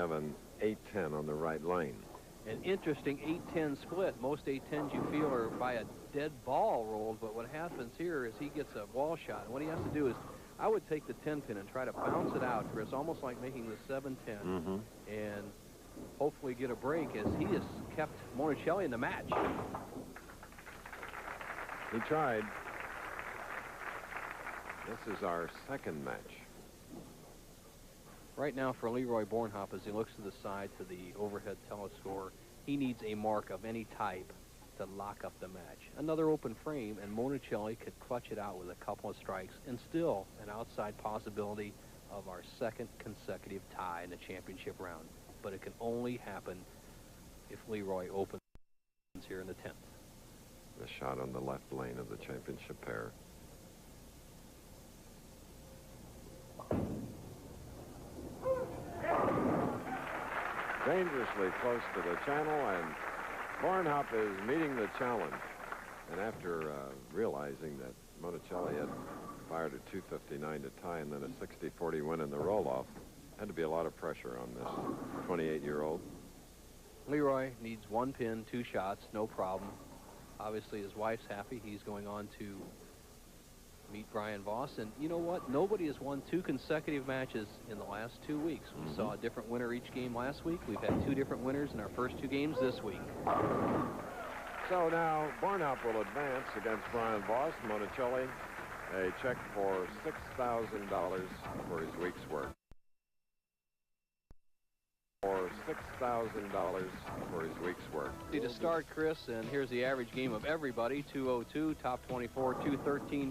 7, 8-10 on the right lane. An interesting 8-10 split. Most 8-10s you feel are by a dead ball rolled, but what happens here is he gets a wall shot. And what he has to do is, I would take the 10 pin and try to bounce it out, Chris, almost like making the 7-10, and hopefully get a break, as he has kept Monicelli in the match. He tried. This is our second match. Right now for Leroy Bornhop, as he looks to the side to the overhead telescore, he needs a mark of any type to lock up the match. Another open frame, and Monicelli could clutch it out with a couple of strikes, and still an outside possibility of our second consecutive tie in the championship round. But it can only happen if Leroy opens here in the 10th. The shot on the left lane of the championship pair. Dangerously close to the channel, and Bornhop is meeting the challenge. And after realizing that Monicelli had fired a 259 to tie and then a 60-40 win in the roll-off, had to be a lot of pressure on this 28-year-old. Leroy needs 1 pin, 2 shots, no problem. Obviously, his wife's happy. He's going on to meet Brian Voss. And you know what? Nobody has won 2 consecutive matches in the last 2 weeks. We saw a different winner each game last week. We've had 2 different winners in our first 2 games this week. So now Bornhop will advance against Brian Voss. Monicelli, a check for $6,000 for his week's work. For $6,000 for his week's work. To start, Chris, and here's the average game of everybody. 202, top 24, 213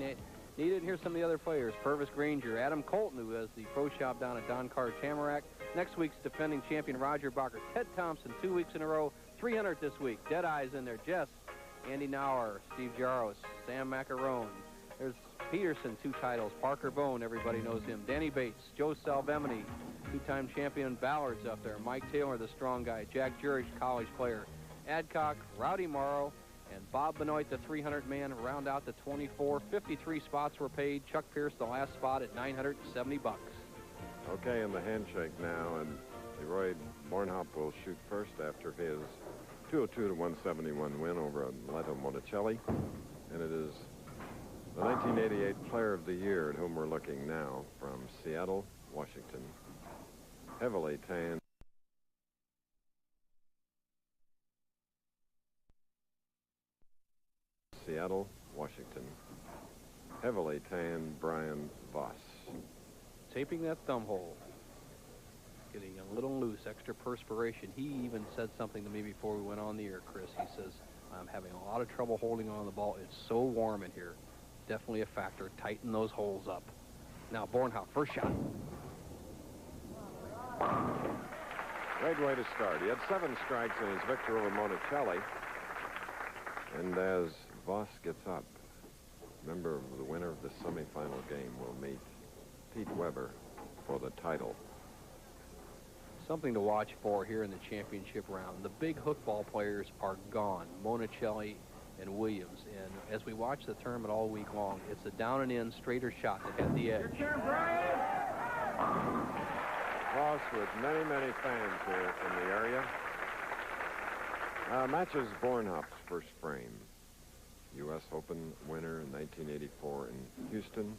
needed. Here's some of the other players. Purvis Granger, Adam Colton, who has the pro shop down at Don Carr Tamarack. Next week's defending champion Roger Bacher. Ted Thompson, 2 weeks in a row, 300 this week. Deadeye's in there. Jess, Andy Nauer, Steve Jaros, Sam Macarone. There's Peterson, 2 titles. Parker Bone, everybody knows him. Danny Bates, Joe Salvemini, 2-time champion. Ballard's up there. Mike Taylor, the strong guy. Jack Jurich, college player. Adcock, Rowdy Morrow, and Bob Benoit, the 300-man, round out the 24. 53 spots were paid. Chuck Pierce, the last spot at $970. Okay, in the handshake now, and Leroy Bornhop will shoot first after his 202 to 171 win over Leto Monicelli. And it is the 1988 Player of the Year, at whom we're looking now, from Seattle, Washington. Heavily tanned. Seattle, Washington. Heavily tanned Brian Voss. Taping that thumb hole. Getting a little loose, extra perspiration. He even said something to me before we went on the air, Chris. He says, I'm having a lot of trouble holding on the ball. It's so warm in here. Definitely a factor. Tighten those holes up. Now, Bornhop, first shot. Great way to start. He had 7 strikes in his victory over Monicelli. And as Voss gets up, remember, the winner of the semifinal game will meet Pete Weber for the title. Something to watch for here in the championship round. The big hook ball players are gone. Monicelli and Williams. And as we watch the tournament all week long, it's a down and in, straighter shot that had the edge. Your turn, Brian. Voss with many, many fans here in the area. Matches Bornhop's first frame. U.S. Open winner in 1984 in Houston.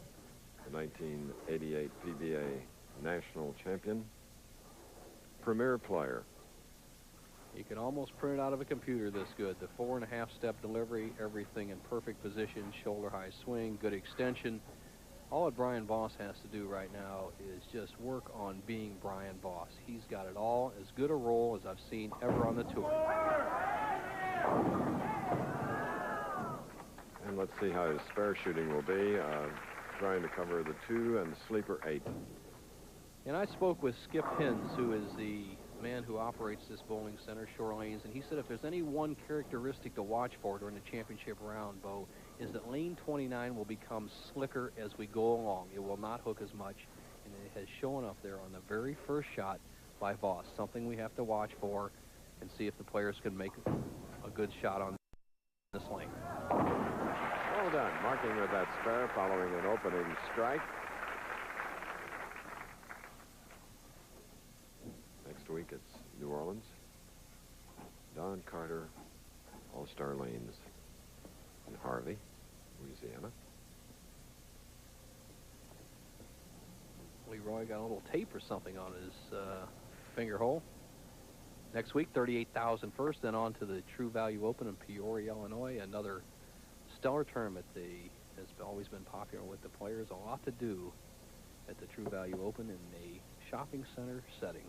The 1988 PBA national champion. Premier player. You can almost print it out of a computer this good. The 4.5-step delivery, everything in perfect position, shoulder-high swing, good extension. All that Brian Voss has to do right now is just work on being Brian Voss. He's got it all, as good a roll as I've seen ever on the tour. And let's see how his spare shooting will be. Trying to cover the 2 and sleeper 8. And I spoke with Skip Hins, who is the man who operates this bowling center, Shore Lanes, and he said if there's any one characteristic to watch for during the championship round, Bo, is that lane 29 will become slicker as we go along. It will not hook as much, and it has shown up there on the very first shot by Voss. Something we have to watch for and see if the players can make a good shot on this lane. Well done. Marking with that spare following an opening strike. Next week at Orleans. Don Carter, All-Star Lanes in Harvey, Louisiana. Leroy got a little tape or something on his finger hole. Next week, 38,000 first, then on to the True Value Open in Peoria, Illinois. Another stellar tournament. Has always been popular with the players. A lot to do at the True Value Open in a shopping center setting.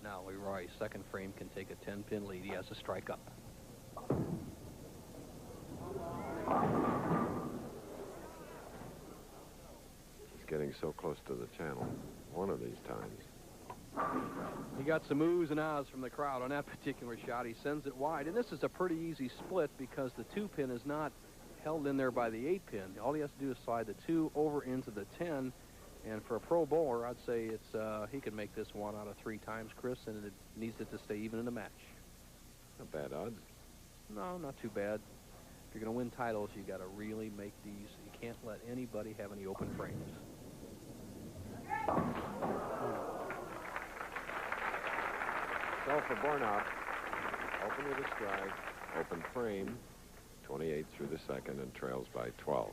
Now Leroy's second frame can take a 10-pin lead. He has a strike up. He's getting so close to the channel one of these times. He got some oohs and ahs from the crowd on that particular shot. He sends it wide, and this is a pretty easy split because the 2-pin is not held in there by the 8-pin. All he has to do is slide the 2 over into the 10, and for a pro bowler, I'd say it's he can make this 1 out of 3 times, Chris, and it needs it to stay even in the match. Not bad odds. No, not too bad. If you're going to win titles, you got to really make these. You can't let anybody have any open frames. So for Bornop, open with a strike, open frame, 28 through the second, and trails by 12.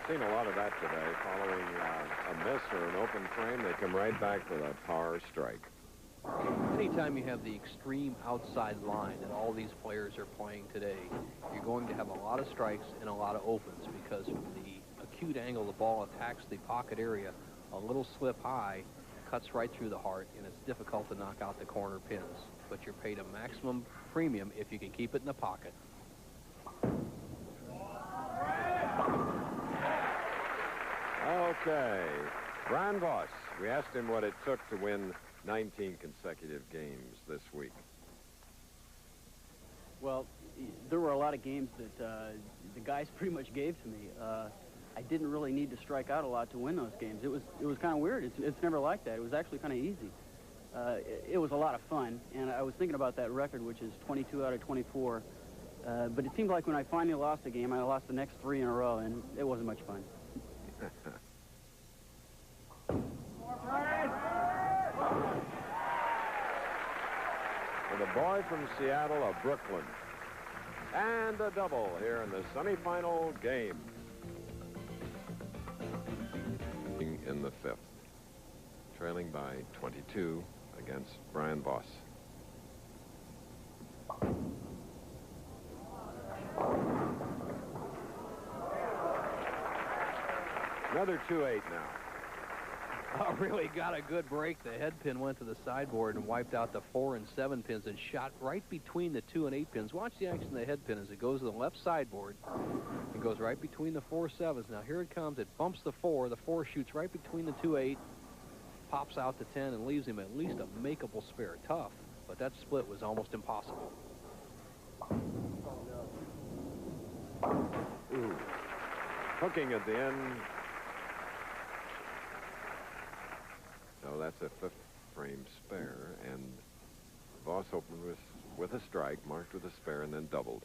Seen a lot of that today. Following a miss or an open frame, they come right back with a power strike. Anytime you have the extreme outside line that all these players are playing today, you're going to have a lot of strikes and a lot of opens because from the acute angle the ball attacks the pocket area, a little slip high cuts right through the heart, and it's difficult to knock out the corner pins. But you're paid a maximum premium if you can keep it in the pocket. Okay, Brian Voss. We asked him what it took to win 19 consecutive games this week. Well, there were a lot of games that the guys pretty much gave to me. I didn't really need to strike out a lot to win those games. It was kind of weird. It's never like that. It was actually kind of easy. It was a lot of fun, and I was thinking about that record, which is 22 out of 24. But it seemed like when I finally lost a game, I lost the next 3 in a row, and it wasn't much fun. For the boy from Seattle of Brooklyn. And a double here in the semifinal game. In the 5th. Trailing by 22 against Brian Voss. Another 2-8 now. Oh, really got a good break. The head pin went to the sideboard and wiped out the 4 and 7 pins and shot right between the 2 and 8 pins. Watch the action of the head pin as it goes to the left sideboard and goes right between the 4 7s. Now here it comes. It bumps the 4. The 4 shoots right between the 2 8, pops out the 10, and leaves him at least a makeable spare. Tough, but that split was almost impossible. Ooh. Hooking at the end. So that's a 5th frame spare, and Voss opened with a strike, marked with a spare, and then doubled.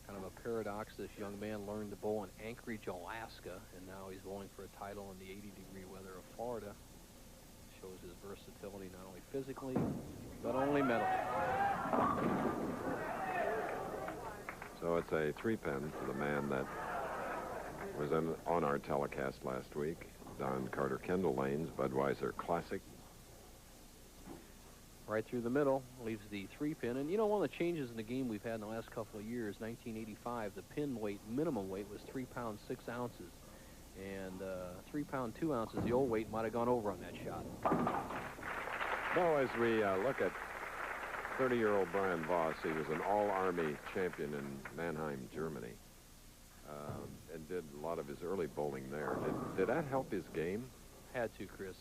Kind of a paradox. This young man learned to bowl in Anchorage, Alaska, and now he's bowling for a title in the 80-degree weather of Florida. Shows his versatility not only physically, but only mentally. So it's a 3-pin for the man that was on our telecast last week. Don Carter Kendall Lanes, Budweiser Classic. Right through the middle, leaves the 3-pin. And, you know, one of the changes in the game we've had in the last couple of years, 1985, the pin weight, minimum weight, was 3 pounds 6 ounces. And 3 pounds 2 ounces, the old weight might have gone over on that shot. So as we look at 30-year-old Brian Voss, he was an all-Army champion in Mannheim, Germany. And did a lot of his early bowling there. Did that help his game? Had to, Chris.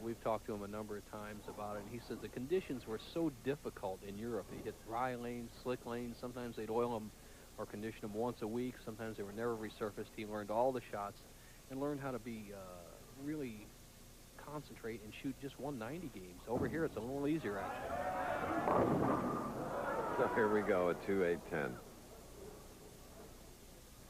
We've talked to him a number of times about it, and he said the conditions were so difficult in Europe. They hit dry lanes, slick lanes. Sometimes they'd oil them or condition them once a week. Sometimes they were never resurfaced. He learned all the shots and learned how to be really concentrate and shoot just 190 games. Over here, it's a little easier, actually. So here we go at 2-8-10.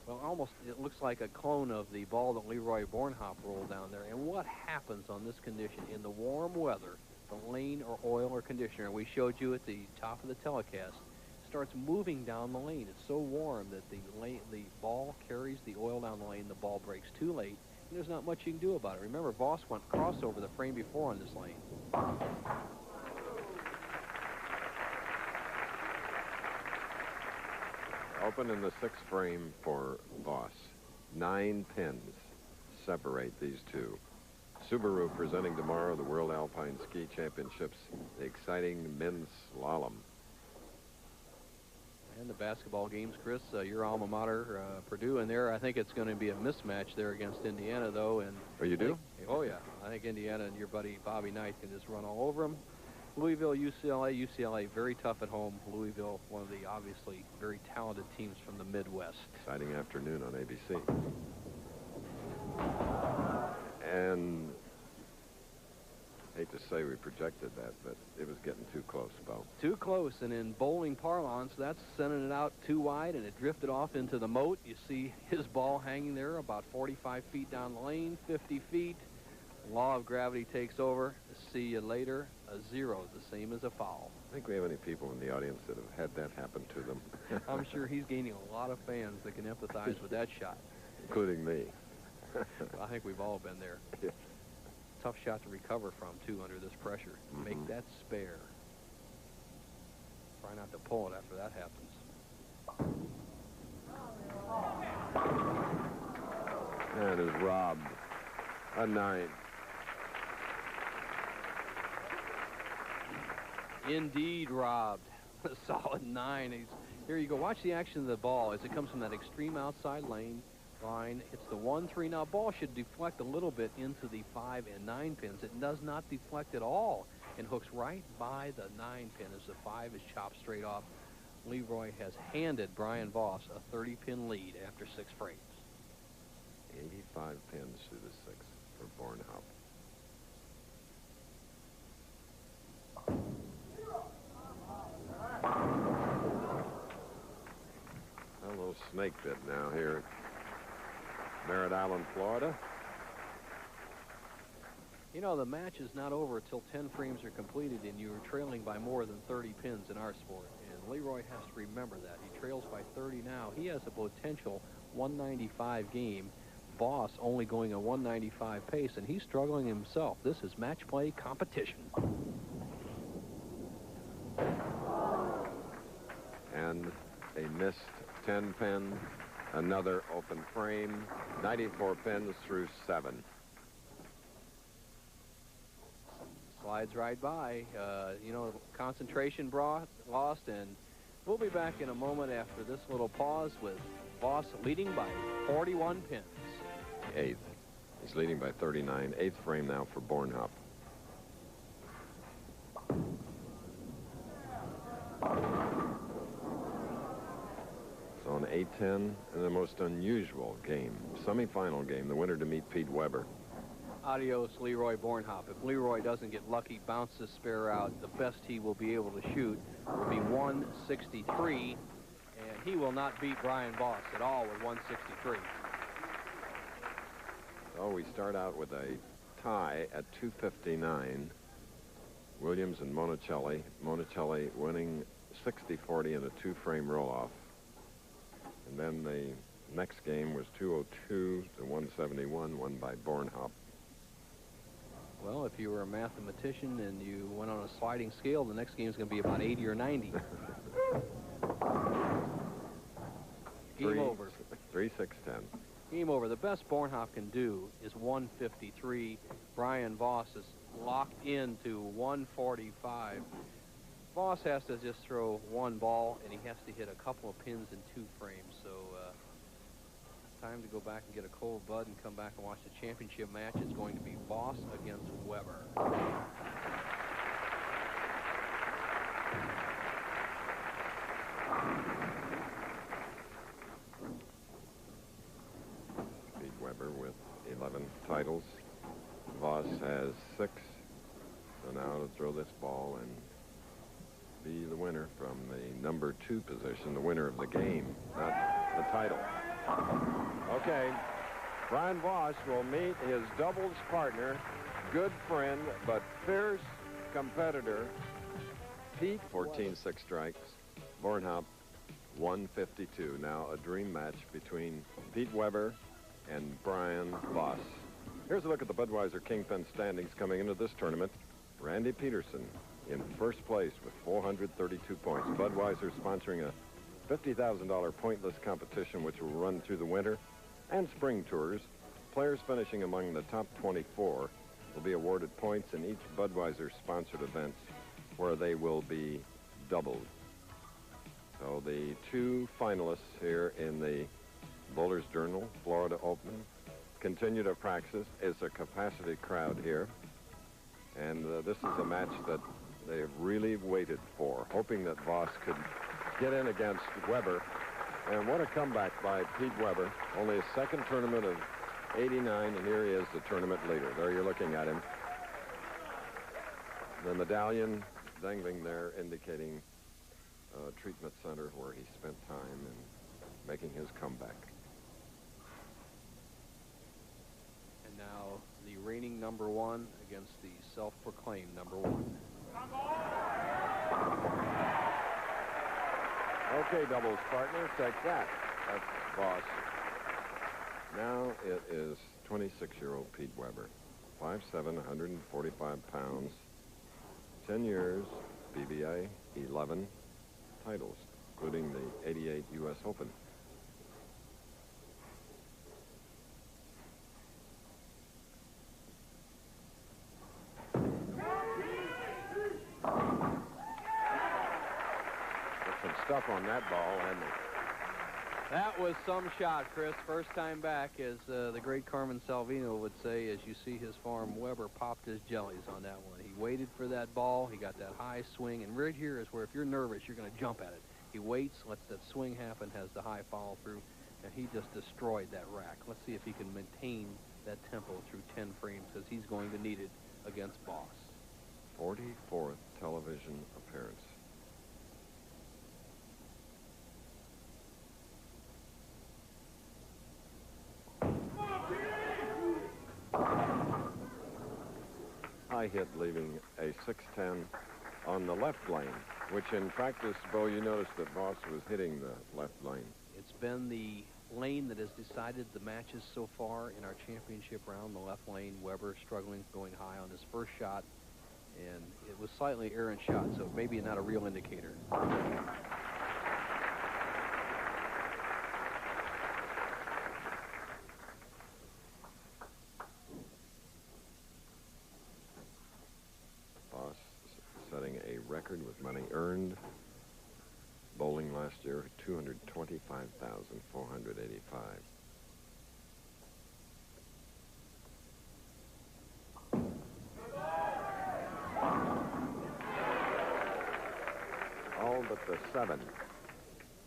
Well, almost, it looks like a clone of the ball that Leroy Bornhop rolled down there. And what happens on this condition in the warm weather, the lane or oil or conditioner, we showed you at the top of the telecast, starts moving down the lane. It's so warm that the ball carries the oil down the lane. The ball breaks too late, and there's not much you can do about it. Remember, Voss went crossover the frame before on this lane. Open in the 6th frame for Voss. 9 pins separate these two. Subaru presenting tomorrow the World Alpine Ski Championships, the exciting men's slalom. And the basketball games, Chris, your alma mater, Purdue, in there. I think it's going to be a mismatch there against Indiana, though. And oh, you do? Oh, yeah. I think Indiana and your buddy Bobby Knight can just run all over them. Louisville, UCLA very tough at home. Louisville, one of the obviously very talented teams from the Midwest. Exciting afternoon on ABC. And I hate to say we projected that, but it was getting too close, Bo. Too close, and in bowling parlance, that's sending it out too wide, and it drifted off into the moat. You see his ball hanging there about 45 feet down the lane, 50 feet. Law of gravity takes over. See you later. A 0, the same as a foul. I think we have any people in the audience that have had that happen to them. I'm sure he's gaining a lot of fans that can empathize with that shot. Including me. I think we've all been there. Yeah. Tough shot to recover from, too, under this pressure. Make that spare. Try not to pull it after that happens. And is robbed. A 9. Indeed, robbed. A solid 9. Here you go. Watch the action of the ball as it comes from that extreme outside line. It's the 1-3. Now, ball should deflect a little bit into the 5 and 9 pins. It does not deflect at all and hooks right by the 9 pin as the 5 is chopped straight off. Leroy has handed Brian Voss a 30-pin lead after 6 frames. 85 pins through the 6 for Bornhop. A little snake bit now here at Merritt Island, Florida. You know, the match is not over until 10 frames are completed, and you're trailing by more than 30 pins in our sport. And Leroy has to remember that. He trails by 30 now. He has a potential 195 game. Voss only going a 195 pace, and he's struggling himself. This is match play competition. And a missed 10 pin, another open frame, 94 pins through 7. Slides right by. You know, concentration lost, and we'll be back in a moment after this little pause with Voss leading by 41 pins. 8th. He's leading by 39. 8th frame now for Bornhop. So an 8-10 in the most unusual game, semifinal game, the winner to meet Pete Weber. Adios, Leroy Bornhop. If Leroy doesn't get lucky, bounce this spare out, the best he will be able to shoot will be 163, and he will not beat Brian Voss at all with 163. So we start out with a tie at 259. Williams and Monicelli. Monicelli winning 60-40 in a 2-frame roll-off. And then the next game was 202 to 171, won by Bornhop. Well, if you were a mathematician and you went on a sliding scale, the next game is going to be about 80 or 90. Game over. 3-6-10. Game over. The best Bornhop can do is 153. Brian Voss is locked into 145. Voss has to just throw one ball, and he has to hit a couple of pins in 2 frames. So time time to go back and get a cold bud and come back and watch the championship match. It's going to be Voss against Weber. Pete Weber with 11 titles. Voss has 6. So now to throw this ball and be the winner from the number 2 position, the winner of the game, not the title. Okay, Brian Voss will meet his doubles partner, good friend, but fierce competitor, Pete. 14-6 strikes. Bornhop, 152. Now a dream match between Pete Weber and Brian Voss. Here's a look at the Budweiser Kingpin standings coming into this tournament. Randy Peterson in first place with 432 points. Budweiser sponsoring a $50,000 pointless competition which will run through the winter and spring tours. Players finishing among the top 24 will be awarded points in each Budweiser-sponsored event where they will be doubled. So the 2 finalists here in the Bowler's Journal Florida Open continue to practice. It's a capacity crowd here. And this is a match that they have really waited for, hoping that Voss could get in against Weber. And what a comeback by Pete Weber. Only his second tournament of 89, and here he is, the tournament leader. There you're looking at him. The medallion dangling there indicating a treatment center where he spent time in making his comeback. And now the reigning number 1 against the self-proclaimed number 1. Okay, doubles partner, take that. That's Voss. Now it is 26-year-old Pete Weber. 5'7", 145 pounds. 10 years, PBA, 11 titles, including the 88 U.S. Open. Stuff on that ball, hadn't it? That was some shot, Chris. First time back, as the great Carmen Salvino would say, as you see his form, Weber popped his jellies on that one. He waited for that ball. He got that high swing, and right here is where if you're nervous, you're going to jump at it. He waits, lets that swing happen, has the high follow through, and he just destroyed that rack. Let's see if he can maintain that tempo through 10 frames, because he's going to need it against Voss. 44th television appearance. High hit, leaving a 610 on the left lane, which in practice, Bo, you noticed that Voss was hitting the left lane. It's been the lane that has decided the matches so far in our championship round, the left lane. Weber struggling, going high on his first shot, and it was slightly errant shot, so maybe not a real indicator. Setting a record with money earned. Bowling last year, $225,485. All but the 7.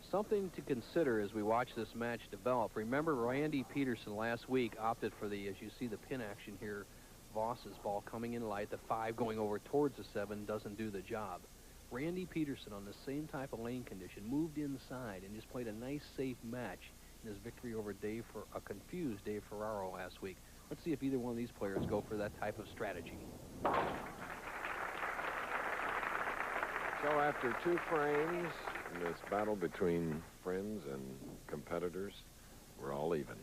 Something to consider as we watch this match develop. Remember, Randy Peterson last week opted for the, as you see the pin action here, Voss's ball coming in light. The 5 going over towards the 7 doesn't do the job. Randy Peterson, on the same type of lane condition, moved inside and just played a nice, safe match in his victory over a confused Dave Ferraro last week. Let's see if either one of these players go for that type of strategy. So after 2 frames in this battle between friends and competitors, we're all even.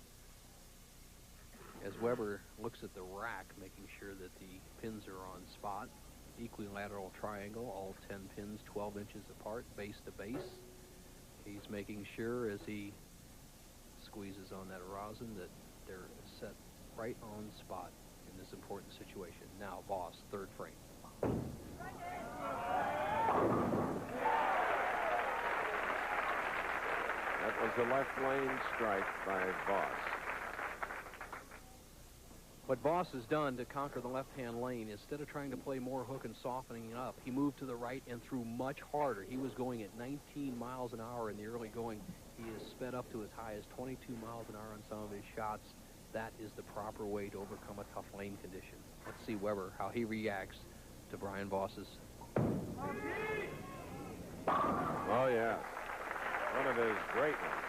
As Weber looks at the rack, making sure that the pins are on spot. Equilateral triangle, all 10 pins 12 inches apart, base to base. He's making sure as he squeezes on that rosin that they're set right on spot in this important situation. Now Voss, 3rd frame. That was a left lane strike by Voss. What Voss has done to conquer the left-hand lane, instead of trying to play more hook and softening it up, he moved to the right and threw much harder. He was going at 19 miles an hour in the early going. He has sped up to as high as 22 miles an hour on some of his shots. That is the proper way to overcome a tough lane condition. Let's see Weber, how he reacts to Brian Voss's. Oh, yes. One of his great ones.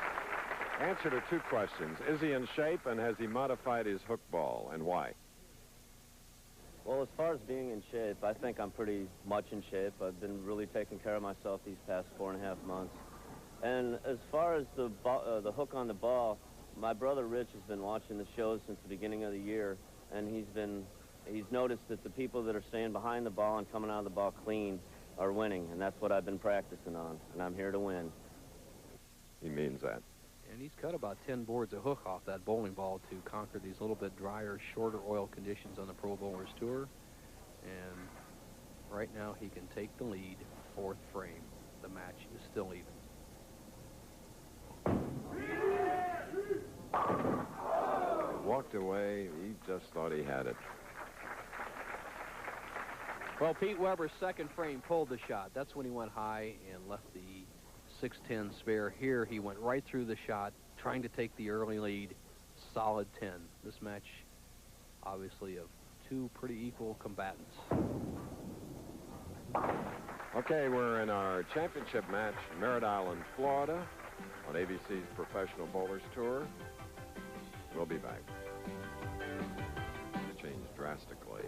Answer to two questions. Is he in shape, and has he modified his hook ball, and why? Well, as far as being in shape, I think I'm pretty much in shape. I've been really taking care of myself these past 4.5 months. And as far as the hook on the ball, my brother Rich has been watching the shows since the beginning of the year, and he's noticed that the people that are staying behind the ball and coming out of the ball clean are winning, and that's what I've been practicing on, and I'm here to win. He means that. And he's cut about 10 boards of hook off that bowling ball to conquer these little bit drier, shorter oil conditions on the Pro Bowlers Tour. And right now he can take the lead, fourth frame. The match is still even. He walked away. He just thought he had it. Well, Pete Weber's second frame pulled the shot. That's when he went high and left the 6-10 spare. Here he went right through the shot, trying to take the early lead. Solid 10. This match, obviously, of two pretty equal combatants. Okay, we're in our championship match, Merritt Island, Florida, on ABC's Professional Bowlers Tour. We'll be back. It's changed drastically.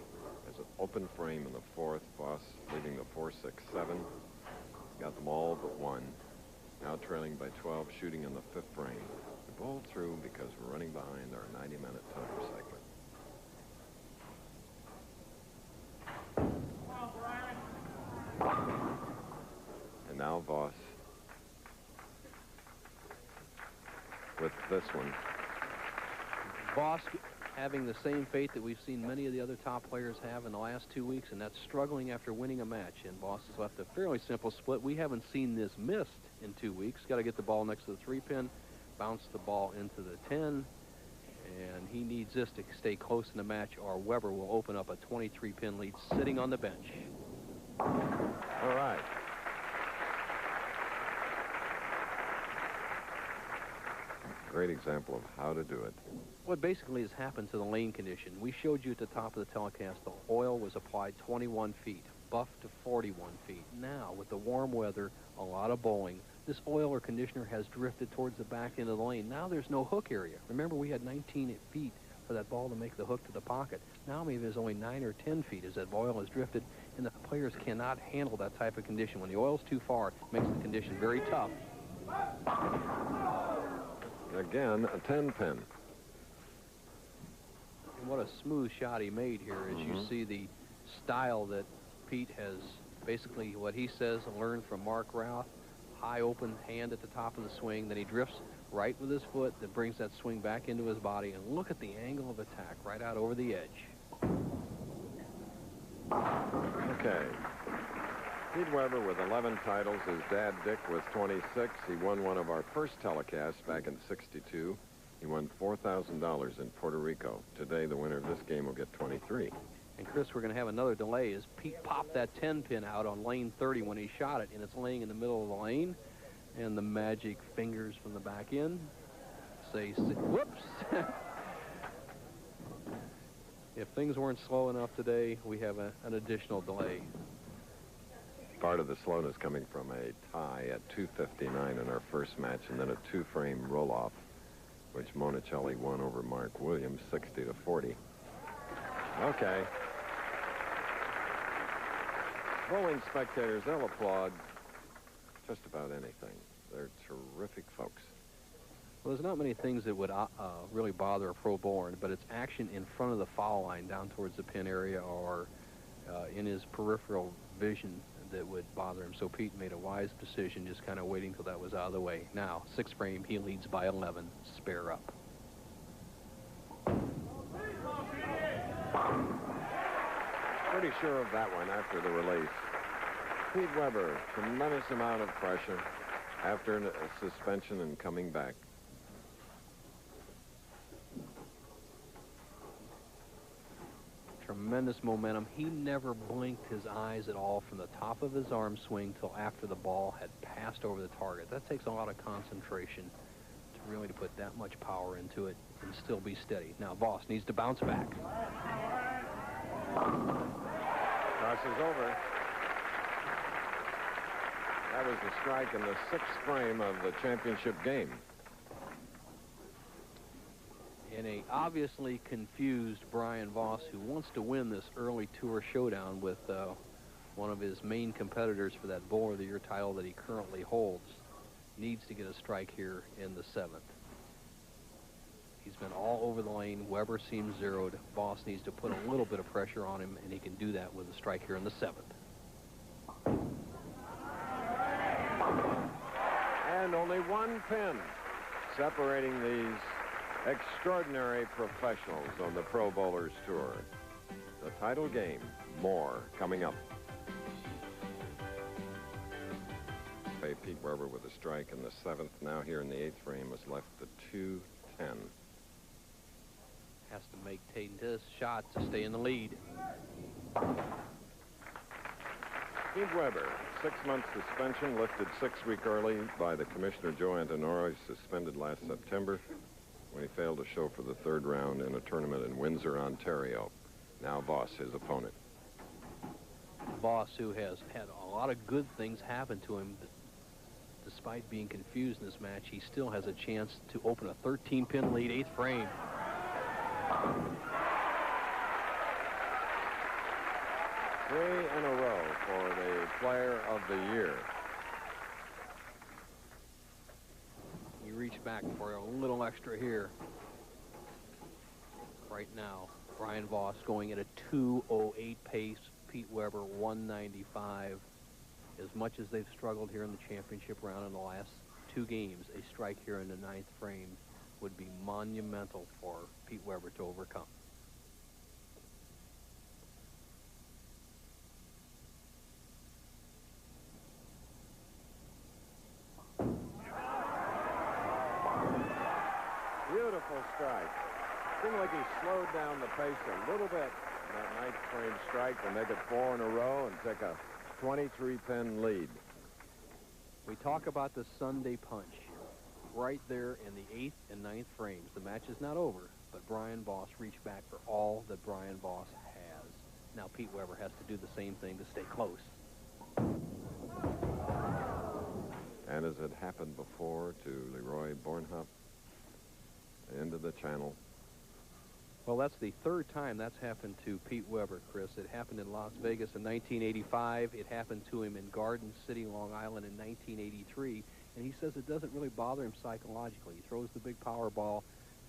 There's an open frame in the fourth. Voss leading the 4, 6, 7. Got them all but one. Now trailing by 12, shooting in the fifth frame. We bowled through because we're running behind our 90-minute time segment. And now Voss with this one. Voss having the same fate that we've seen many of the other top players have in the last 2 weeks, and that's struggling after winning a match. And Voss has left a fairly simple split. We haven't seen this missed in 2 weeks. Got to get the ball next to the 3-pin, bounce the ball into the 10, and he needs this to stay close in the match, or Weber will open up a 23-pin lead sitting on the bench. All right. Great example of how to do it. What basically has happened to the lane condition, we showed you at the top of the telecast, the oil was applied 21 feet, buffed to 41 feet. Now, with the warm weather, a lot of bowling, this oil or conditioner has drifted towards the back end of the lane. Now there's no hook area. Remember, we had 19 feet for that ball to make the hook to the pocket. Now maybe there's only 9 or 10 feet as that oil has drifted, and the players cannot handle that type of condition. When the oil's too far, it makes the condition very tough. Again, a 10-pin. And what a smooth shot he made here as you see the style that Pete has basically, what he says, learned from Mark Routh. High open hand at the top of the swing. Then he drifts right with his foot that brings that swing back into his body. And look at the angle of attack right out over the edge. Okay. Pete Weber with 11 titles. His dad, Dick, with 26. He won one of our first telecasts back in '62. He won $4,000 in Puerto Rico. Today, the winner of this game will get 23. And, Chris, we're going to have another delay as Pete popped that 10-pin out on lane 30 when he shot it, and it's laying in the middle of the lane. And the magic fingers from the back end say, whoops. If things weren't slow enough today, we have an additional delay. Part of the slowness coming from a tie at 2:59 in our first match, and then a 2-frame roll-off, which Monicelli won over Mark Williams, 60-40. Okay. Bowling spectators, they'll applaud just about anything. They're terrific folks. Well, there's not many things that would really bother a pro bowler, but it's action in front of the foul line down towards the pin area or in his peripheral vision that would bother him. So Pete made a wise decision, just kind of waiting till that was out of the way. Now, 6th frame, he leads by 11, spare up. Pretty sure of that one after the release. Pete Weber, tremendous amount of pressure. after a suspension and coming back. Tremendous momentum. He never blinked his eyes at all from the top of his arm swing till after the ball had passed over the target. That takes a lot of concentration to really put that much power into it and still be steady. Now Voss needs to bounce back. Crosses over. That was the strike in the 6th frame of the championship game. And a obviously confused Brian Voss, who wants to win this early tour showdown with one of his main competitors for that Bowler of the Year title that he currently holds, needs to get a strike here in the 7th. He's been all over the lane. Weber seems zeroed. Voss needs to put a little bit of pressure on him, and he can do that with a strike here in the 7th. And only one pin separating these extraordinary professionals on the Pro Bowlers Tour. The title game, more coming up. Pete Weber with a strike in the 7th. Now here in the 8th frame is left to 2-10. Has to make his shot to stay in the lead. Pete Weber, 6-month suspension, lifted 6 weeks early by the Commissioner Joe Antonori, suspended last September when he failed to show for the 3rd round in a tournament in Windsor, Ontario. Now Voss, his opponent. Voss, who has had a lot of good things happen to him, despite being confused in this match, he still has a chance to open a 13-pin lead, 8th frame. Three in a row for the Player of the Year. You reach back for a little extra here. Right now, Brian Voss going at a 2:08 pace. Pete Weber 195. As much as they've struggled here in the championship round in the last 2 games, a strike here in the 9th frame would be monumental for Pete Weber to overcome. Beautiful strike. Seemed like he slowed down the pace a little bit in that 9th frame strike to make it 4 in a row and take a 23-pin lead. We talk about the Sunday punch. Right there in the 8th and 9th frames. The match is not over, but Brian Voss reached back for all that Brian Voss has. Now Pete Weber has to do the same thing to stay close. And as it happened before to Leroy Bornhop, into the channel. Well, that's the 3rd time that's happened to Pete Weber, Chris. It happened in Las Vegas in 1985. It happened to him in Garden City, Long Island in 1983. And he says it doesn't really bother him psychologically. He throws the big power ball,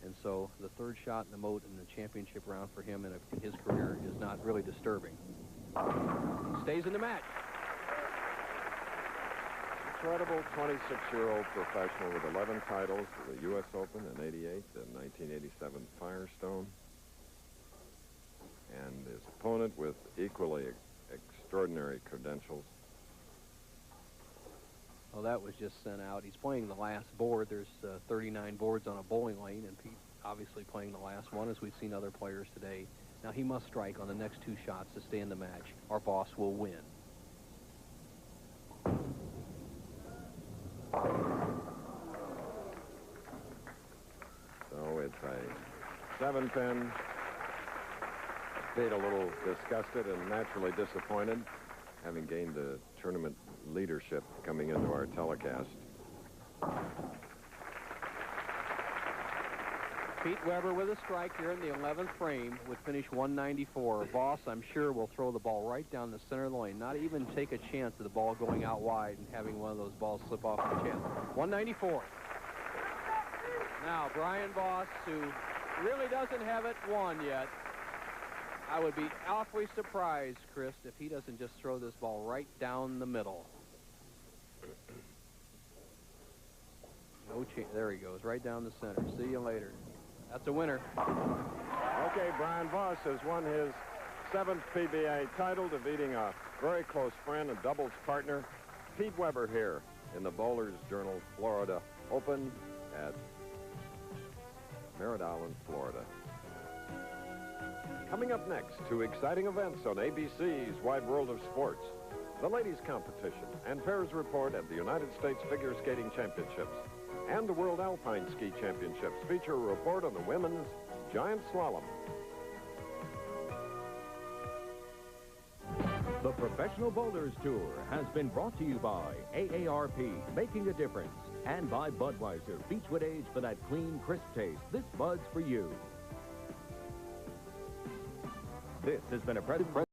and so the 3rd shot in the moat in the championship round for him in his career is not really disturbing. He stays in the match. Incredible 26-year-old professional with 11 titles, the U.S. Open in '88, the 1987 Firestone, and his opponent with equally extraordinary credentials. Well, that was just sent out. He's playing the last board. There's 39 boards on a bowling lane, and Pete obviously playing the last one, as we've seen other players today. Now he must strike on the next 2 shots to stay in the match, or Voss will win. So it's a 7-pin. Pete a little disgusted and naturally disappointed, having gained the tournament leadership coming into our telecast. Pete Weber with a strike here in the 11th frame would finish 194. Voss, I'm sure, will throw the ball right down the center of the lane, not even take a chance of the ball going out wide and having one of those balls slip off the chest. 194. Now, Brian Voss, who really doesn't have it won yet. I would be awfully surprised, Chris, if he doesn't just throw this ball right down the middle. No chance. There he goes, right down the center. See you later. That's a winner. Okay, Brian Voss has won his 7th PBA title, defeating a very close friend and doubles partner, Pete Weber here in the Bowlers Journal Florida Open at Merritt Island, Florida. Coming up next, 2 exciting events on ABC's Wide World of Sports. The ladies' competition and pairs report at the United States Figure Skating Championships and the World Alpine Ski Championships feature a report on the women's giant slalom. The Professional Boulders Tour has been brought to you by AARP, Making a Difference, and by Budweiser, Beechwood Age for that clean, crisp taste. This Bud's for you. This has been a present.